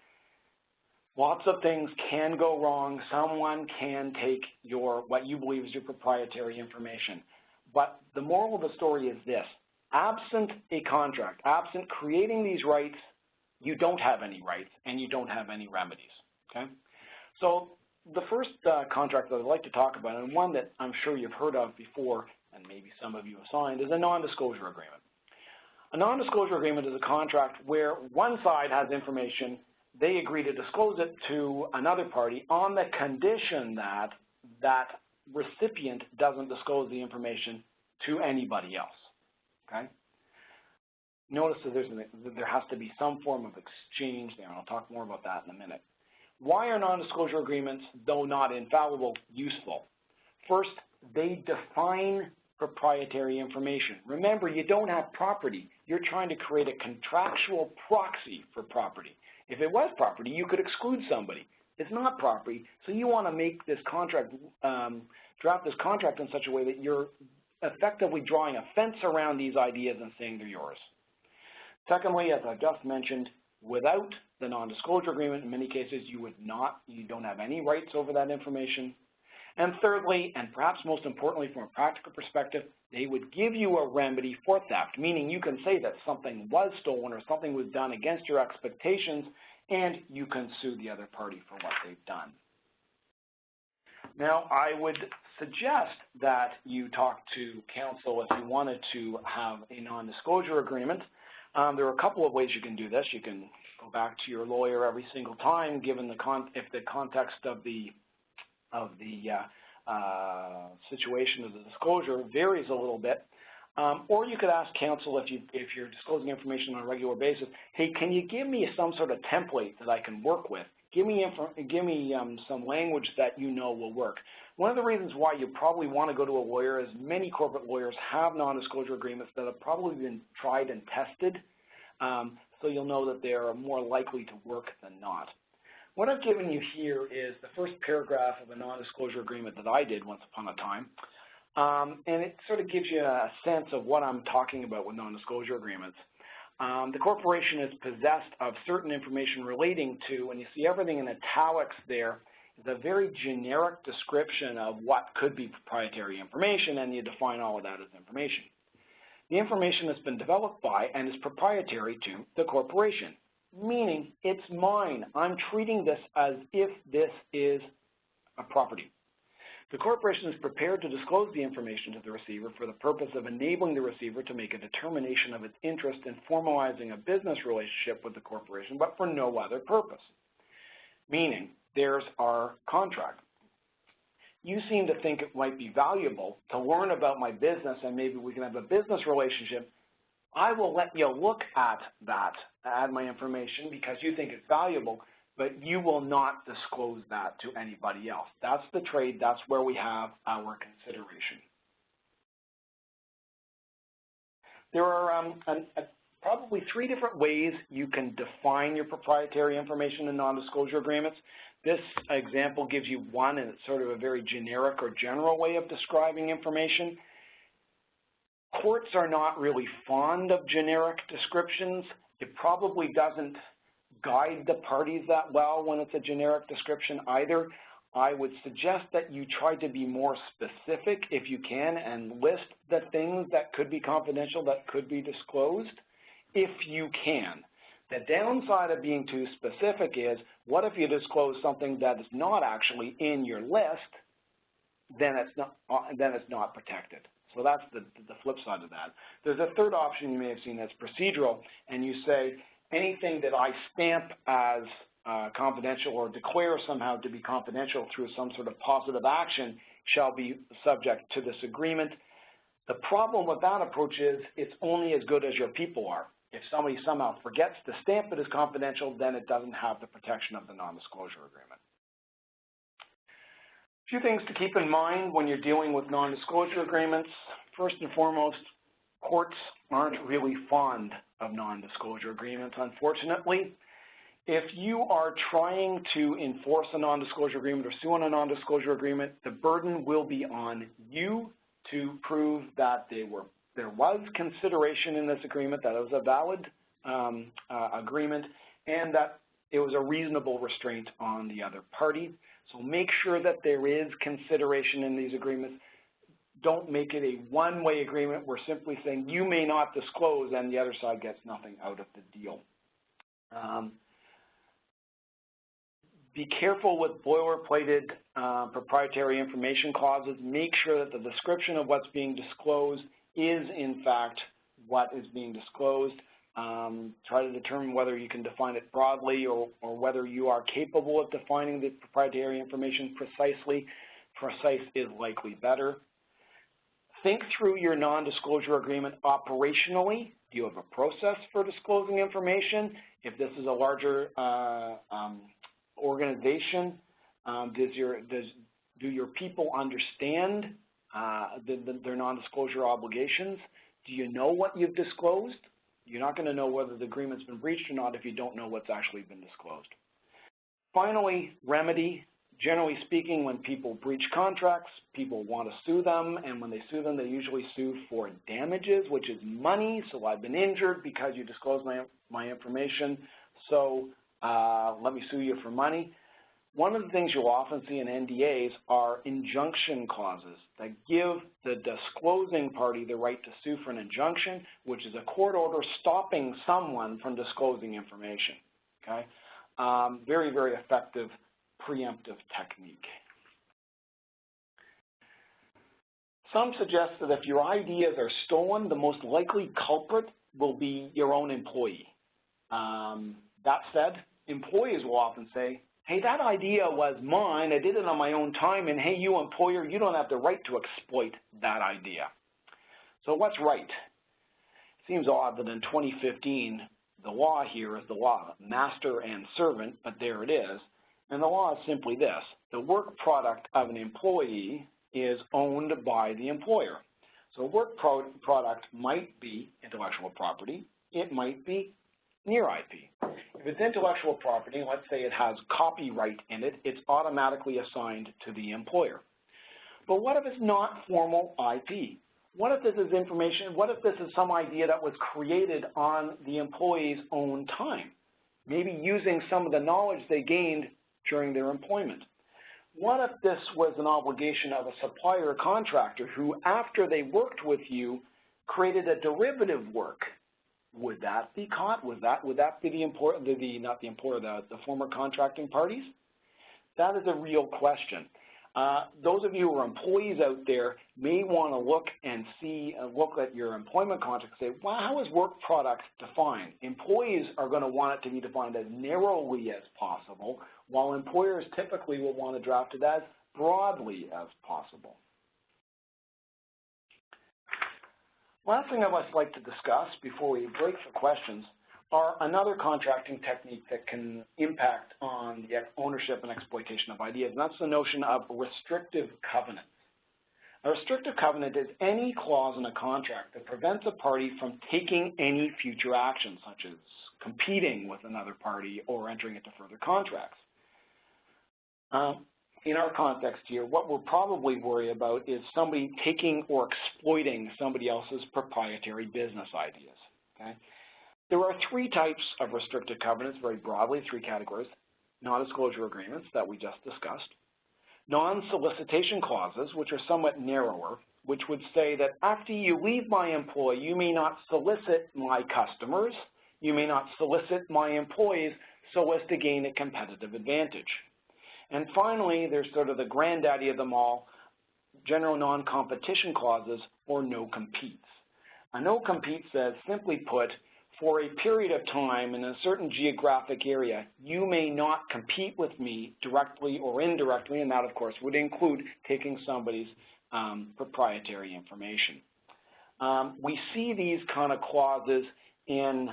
lots of things can go wrong. Someone can take what you believe is your proprietary information. But the moral of the story is this: absent a contract, absent creating these rights, you don't have any rights and you don't have any remedies, okay? So the first contract that I'd like to talk about, and one that I'm sure you've heard of before, and maybe some of you have signed, is a non-disclosure agreement. A non-disclosure agreement is a contract where one side has information, they agree to disclose it to another party on the condition that that recipient doesn't disclose the information to anybody else, okay? Notice that there has to be some form of exchange there, and I'll talk more about that in a minute. Why are non-disclosure agreements, though not infallible, useful? First, they define proprietary information. Remember, you don't have property. You're trying to create a contractual proxy for property. If it was property, you could exclude somebody. It's not property, so you want to make this contract, draft this contract in such a way that you're effectively drawing a fence around these ideas and saying they're yours. Secondly, as I've just mentioned, without the non-disclosure agreement, in many cases, you don't have any rights over that information. And thirdly, and perhaps most importantly from a practical perspective, they would give you a remedy for theft, meaning you can say that something was stolen or something was done against your expectations, and you can sue the other party for what they've done. Now, I would suggest that you talk to counsel if you wanted to have a non-disclosure agreement. There are a couple of ways you can do this. You can go back to your lawyer every single time, given if the context of the situation of the disclosure varies a little bit. Or you could ask counsel if you're disclosing information on a regular basis, hey, can you give me some sort of template that I can work with? Give me some language that you know will work. One of the reasons why you probably want to go to a lawyer is many corporate lawyers have non-disclosure agreements that have probably been tried and tested, so you'll know that they are more likely to work than not. What I've given you here is the first paragraph of a non-disclosure agreement that I did once upon a time, and it sort of gives you a sense of what I'm talking about with non-disclosure agreements. The corporation is possessed of certain information relating to, and you see everything in italics there, is a very generic description of what could be proprietary information, and you define all of that as information. The information has been developed by and is proprietary to the corporation, meaning it's mine. I'm treating this as if this is a property. The corporation is prepared to disclose the information to the receiver for the purpose of enabling the receiver to make a determination of its interest in formalizing a business relationship with the corporation, but for no other purpose. Meaning, there's our contract. You seem to think it might be valuable to learn about my business and maybe we can have a business relationship. I will let you look at that, at my information, because you think it's valuable, but you will not disclose that to anybody else. That's the trade. That's where we have our consideration. There are probably 3 different ways you can define your proprietary information in non-disclosure agreements. This example gives you one, and it's sort of a very generic or general way of describing information. Courts are not really fond of generic descriptions. It probably doesn't guide the parties that well when it's a generic description either. I would suggest that you try to be more specific if you can and list the things that could be confidential, that could be disclosed, if you can. The downside of being too specific is, what if you disclose something that is not actually in your list, then it's not protected. So that's the flip side of that. There's a third option you may have seen that's procedural, and you say anything that I stamp as confidential or declare somehow to be confidential through some sort of positive action shall be subject to this agreement. The problem with that approach is it's only as good as your people are. If somebody somehow forgets to stamp it as confidential, then it doesn't have the protection of the non-disclosure agreement. A few things to keep in mind when you're dealing with non-disclosure agreements. First and foremost, courts aren't really fond of non-disclosure agreements, unfortunately. If you are trying to enforce a non-disclosure agreement or sue on a non-disclosure agreement, the burden will be on you to prove that there was consideration in this agreement, that it was a valid agreement, and that it was a reasonable restraint on the other party. So make sure that there is consideration in these agreements. Don't make it a one-way agreement. We're simply saying you may not disclose and the other side gets nothing out of the deal. Be careful with boilerplated proprietary information clauses. Make sure that the description of what's being disclosed is, in fact, what is being disclosed. Try to determine whether you can define it broadly or whether you are capable of defining the proprietary information precisely. Precise is likely better. Think through your non-disclosure agreement operationally. Do you have a process for disclosing information? If this is a larger organization, do your people understand their non-disclosure obligations? Do you know what you've disclosed? You're not going to know whether the agreement's been breached or not if you don't know what's actually been disclosed. Finally, remedy. Generally speaking, when people breach contracts, people want to sue them, and when they sue them, they usually sue for damages, which is money. So I've been injured because you disclosed my information, so let me sue you for money. One of the things you'll often see in NDAs are injunction clauses that give the disclosing party the right to sue for an injunction, which is a court order stopping someone from disclosing information, okay? Very, very effective preemptive technique. Some suggest that if your ideas are stolen, the most likely culprit will be your own employee. That said, employees will often say, hey, that idea was mine, I did it on my own time, and hey, you employer, you don't have the right to exploit that idea. So what's right? It seems odd that in 2015, the law here is the law, master and servant, but there it is. And the law is simply this: the work product of an employee is owned by the employer. So work product might be intellectual property, it might be near IP. If it's intellectual property, let's say it has copyright in it, it's automatically assigned to the employer. But what if it's not formal IP? What if this is information, what if this is some idea that was created on the employee's own time, maybe using some of the knowledge they gained during their employment? What if this was an obligation of a supplier or contractor who, after they worked with you, created a derivative work? Would that be caught? Would that be the employer, the former contracting parties? That is a real question. Those of you who are employees out there may want to look and look at your employment contract and say, well, how is work product defined? Employees are going to want it to be defined as narrowly as possible, while employers typically will want to draft it as broadly as possible. Last thing I'd like to discuss before we break for questions are another contracting technique that can impact on the ownership and exploitation of ideas, and that's the notion of restrictive covenants. A restrictive covenant is any clause in a contract that prevents a party from taking any future action, such as competing with another party or entering into further contracts. In our context here, what we'll probably worry about is somebody taking or exploiting somebody else's proprietary business ideas, okay? There are three types of restricted covenants, very broadly, three categories: non-disclosure agreements that we just discussed, non-solicitation clauses, which are somewhat narrower, which would say that after you leave my employ, you may not solicit my customers, you may not solicit my employees so as to gain a competitive advantage. And finally, there's sort of the granddaddy of them all, general non-competition clauses, or no-competes. A no-compete says, simply put, for a period of time in a certain geographic area, you may not compete with me directly or indirectly, and that, of course, would include taking somebody's proprietary information. We see these kind of clauses in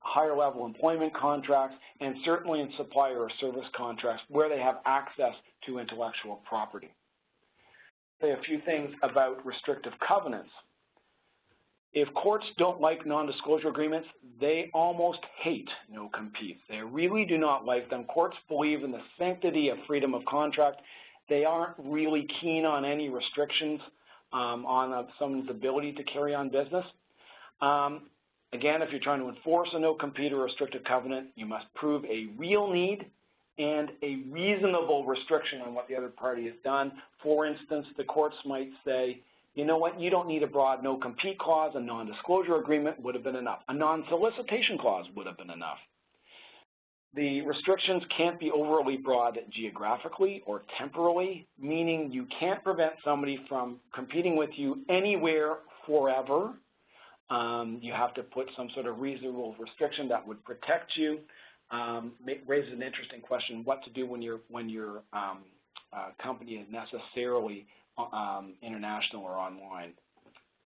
higher level employment contracts and certainly in supplier or service contracts where they have access to intellectual property. Say a few things about restrictive covenants. If courts don't like non-disclosure agreements, they almost hate no-competes. They really do not like them. Courts believe in the sanctity of freedom of contract. They aren't really keen on any restrictions on someone's ability to carry on business. Again, if you're trying to enforce a no-compete or restrictive covenant, you must prove a real need and a reasonable restriction on what the other party has done. For instance, the courts might say, you know what, you don't need a broad no-compete clause. A non-disclosure agreement would have been enough. A non-solicitation clause would have been enough. The restrictions can't be overly broad geographically or temporally, meaning you can't prevent somebody from competing with you anywhere forever. You have to put some sort of reasonable restriction that would protect you. Raises an interesting question, what to do when your company is necessarily international or online.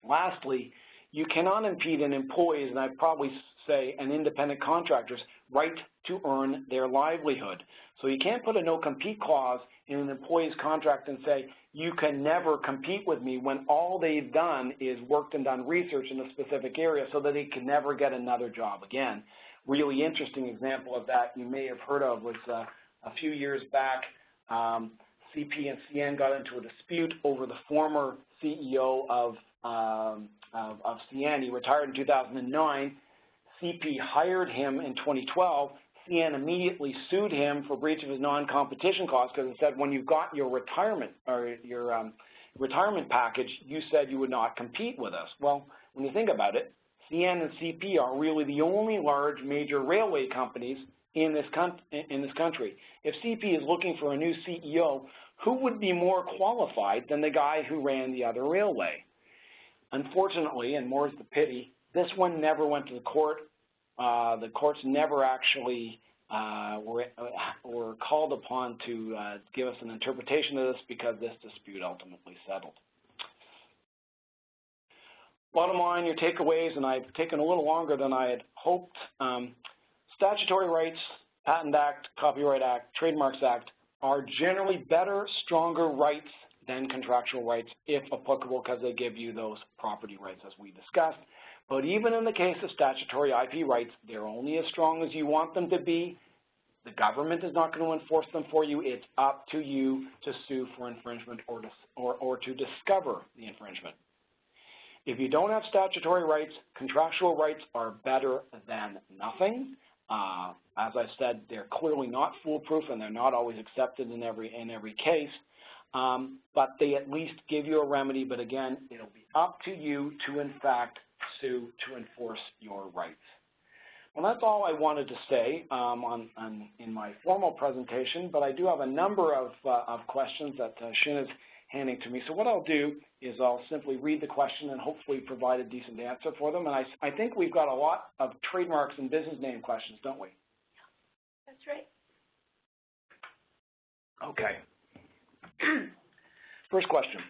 Lastly, you cannot impede an employee's, and I'd probably say an independent contractor's, right to earn their livelihood. So you can't put a no-compete clause in an employee's contract and say, you can never compete with me when all they've done is worked and done research in a specific area so that they can never get another job again. Really interesting example of that you may have heard of was a few years back, CP and CN got into a dispute over the former CEO of CN. He retired in 2009. CP hired him in 2012. CN immediately sued him for breach of his non-competition clause because it said when you got your retirement or your retirement package, you said you would not compete with us. Well, when you think about it, CN and CP are really the only large major railway companies in this country. If CP is looking for a new CEO, who would be more qualified than the guy who ran the other railway? Unfortunately, and more's the pity, this one never went to the court. The courts never actually were called upon to give us an interpretation of this because this dispute ultimately settled. Bottom line, your takeaways, and I've taken a little longer than I had hoped. Statutory rights, Patent Act, Copyright Act, Trademarks Act are generally better, stronger rights than contractual rights, if applicable, because they give you those property rights as we discussed. But even in the case of statutory IP rights, they're only as strong as you want them to be. The government is not going to enforce them for you. It's up to you to sue for infringement or to discover the infringement. If you don't have statutory rights, contractual rights are better than nothing. As I said, they're clearly not foolproof and they're not always accepted in every case, but they at least give you a remedy. But again, it'll be up to you to, in fact, sue to enforce your rights. Well, that's all I wanted to say in my formal presentation, but I do have a number of questions that Shin is handing to me. So what I'll do is I'll simply read the question and hopefully provide a decent answer for them. And I think we've got a lot of trademarks and business name questions, don't we? That's right. Okay. First question.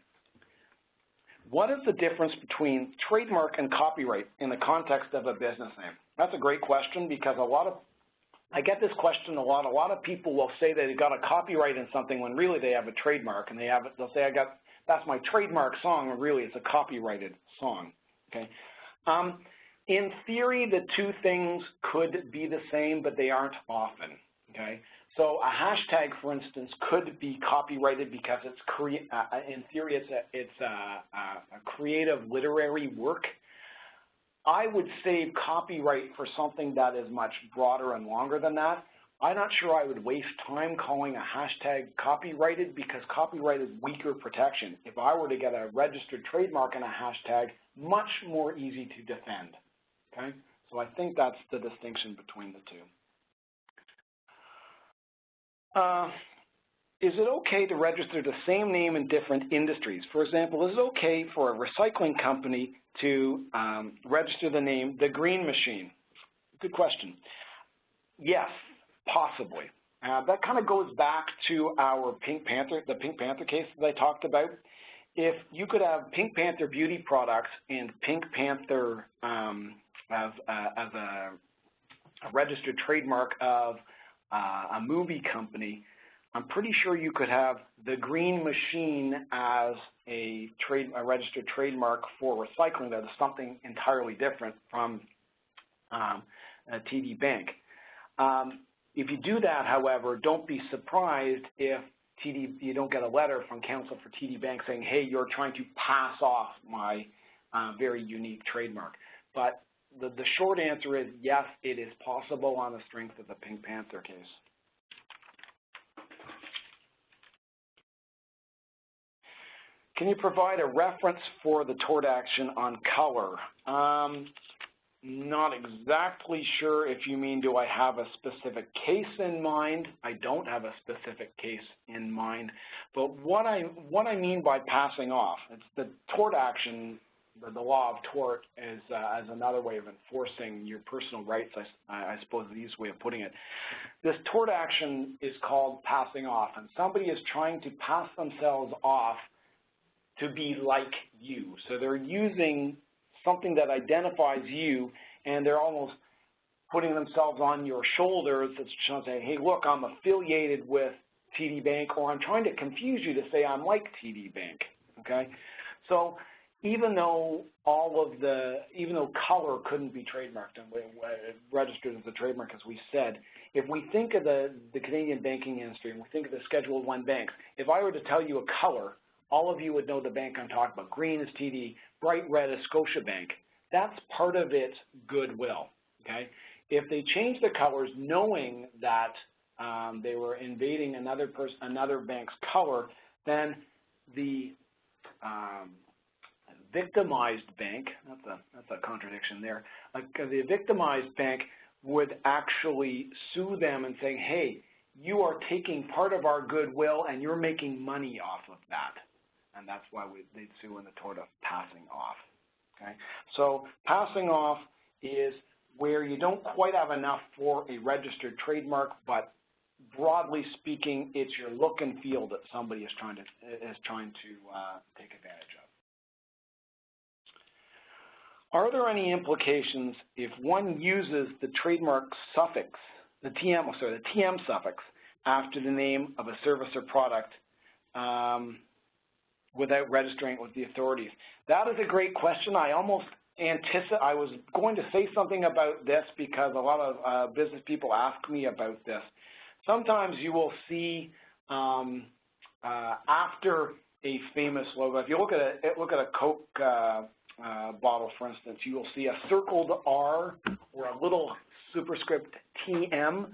What is the difference between trademark and copyright in the context of a business name? That's a great question because I get this question a lot. A lot of people will say they got a copyright in something when really they have a trademark, and they'll say that's my trademark song, and really it's a copyrighted song. Okay. In theory, the two things could be the same, but they aren't often. Okay. So a hashtag, for instance, could be copyrighted because it's in theory it's a creative literary work. I would save copyright for something that is much broader and longer than that. I'm not sure I would waste time calling a hashtag copyrighted because copyright is weaker protection. If I were to get a registered trademark in a hashtag, much more easy to defend. Okay? So I think that's the distinction between the two. is it okay to register the same name in different industries? For example, is it okay for a recycling company to register the name The Green Machine? Good question. Yes, possibly. That kind of goes back to our the Pink Panther case that I talked about. If you could have Pink Panther beauty products and Pink Panther as a registered trademark of a movie company, I'm pretty sure you could have The Green Machine as a registered trademark for recycling that is something entirely different from TD Bank. If you do that, however, don't be surprised if you don't get a letter from counsel for TD Bank saying, hey, you're trying to pass off my very unique trademark. But the short answer is yes, it is possible on the strength of the Pink Panther case. Can you provide a reference for the tort action on color? Not exactly sure if you mean, do I have a specific case in mind? I don't have a specific case in mind, but what I mean by passing off, it's the tort action, the law of tort is as another way of enforcing your personal rights, I suppose is the easiest way of putting it. This tort action is called passing off, and somebody is trying to pass themselves off to be like you. So they're using something that identifies you, and they're almost putting themselves on your shoulders. That's trying to say, hey, look, I'm affiliated with TD Bank, or I'm trying to confuse you to say I'm like TD Bank, okay? So even though color couldn't be trademarked and registered as a trademark, as we said, if we think of the Canadian banking industry and we think of the Schedule I banks, if I were to tell you a color, all of you would know the bank I'm talking about. Green is TD, bright red is Scotiabank. That's part of its goodwill, okay? If they change the colors knowing that they were invading another bank's color, then the victimized bank, that's a contradiction there, the victimized bank would actually sue them and say, hey, you are taking part of our goodwill and you're making money off of that. And that's why they'd sue in the tort of passing off. Okay? So passing off is where you don't quite have enough for a registered trademark, but broadly speaking, it's your look and feel that somebody is trying to take advantage of. Are there any implications if one uses the trademark suffix, the TM suffix, after the name of a service or product without registering it with the authorities? That is a great question. I almost I was going to say something about this because a lot of business people ask me about this. Sometimes you will see after a famous logo, if you look at a Coke bottle, for instance, you will see a circled R or a little superscript TM.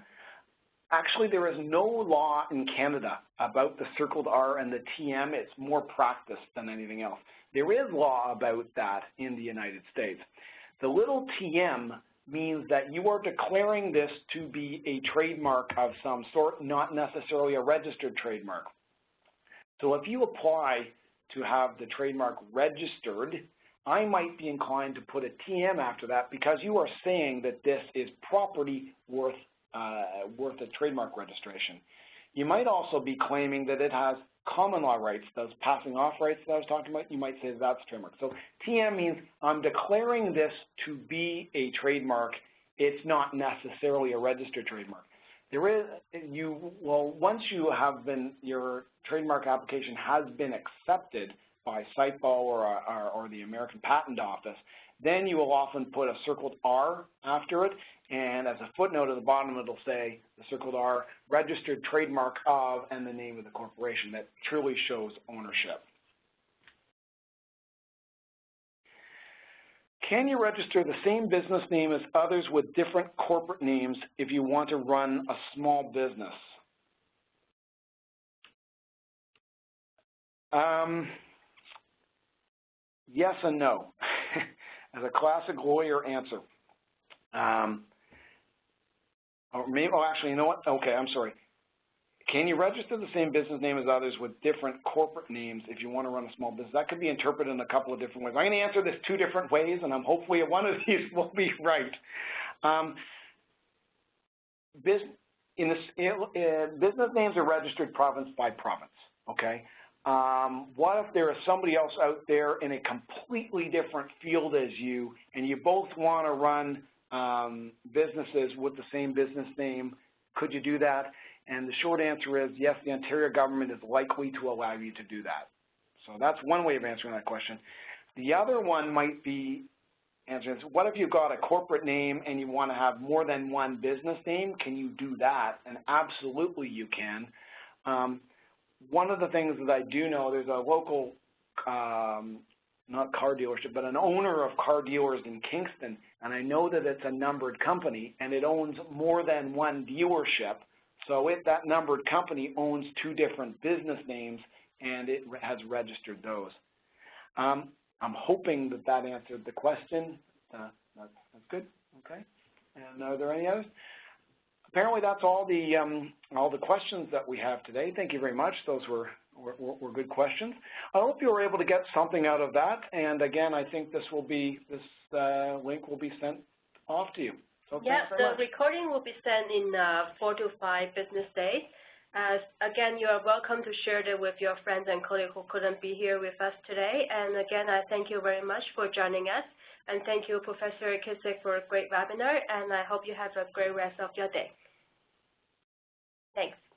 Actually, there is no law in Canada about the circled R and the TM. It's more practice than anything else. There is law about that in the United States. The little TM means that you are declaring this to be a trademark of some sort, not necessarily a registered trademark. So if you apply to have the trademark registered, I might be inclined to put a TM after that because you are saying that this is property worth a trademark registration. You might also be claiming that it has common law rights, those passing off rights that I was talking about. You might say that's trademark. So TM means I'm declaring this to be a trademark. It's not necessarily a registered trademark. Once your trademark application has been accepted by CIPO or the American Patent Office, then you will often put a circled R after it, and as a footnote at the bottom it'll say the circled R, registered trademark of, and the name of the corporation. That truly shows ownership. Can you register the same business name as others with different corporate names if you want to run a small business? Yes and no, as a classic lawyer answer. Actually, you know what? Okay, I'm sorry. can you register the same business name as others with different corporate names if you want to run a small business? That could be interpreted in a couple of different ways. I'm going to answer this 2 different ways, and hopefully one of these will be right. Business names are registered province by province, okay? What if there is somebody else out there in a completely different field as you, and you both want to run businesses with the same business name? Could you do that? And the short answer is yes, the Ontario government is likely to allow you to do that. So that's one way of answering that question. The other one might be answering this, what if you've got a corporate name and you want to have more than one business name? Can you do that? And absolutely you can. One of the things that I do know, there's a local, not car dealership, but an owner of car dealers in Kingston, and I know that it's a numbered company and it owns more than one dealership. So that numbered company owns 2 different business names, and it has registered those. I'm hoping that answered the question. That's good. Okay. And are there any others? Apparently, that's all the questions that we have today. Thank you very much. Those were good questions. I hope you were able to get something out of that. And again, I think this link will be sent off to you. So yes, the recording will be sent in 4 to 5 business days. Again, you are welcome to share it with your friends and colleagues who couldn't be here with us today. And again, I thank you very much for joining us. And thank you, Professor Kissick, for a great webinar. And I hope you have a great rest of your day. Thanks.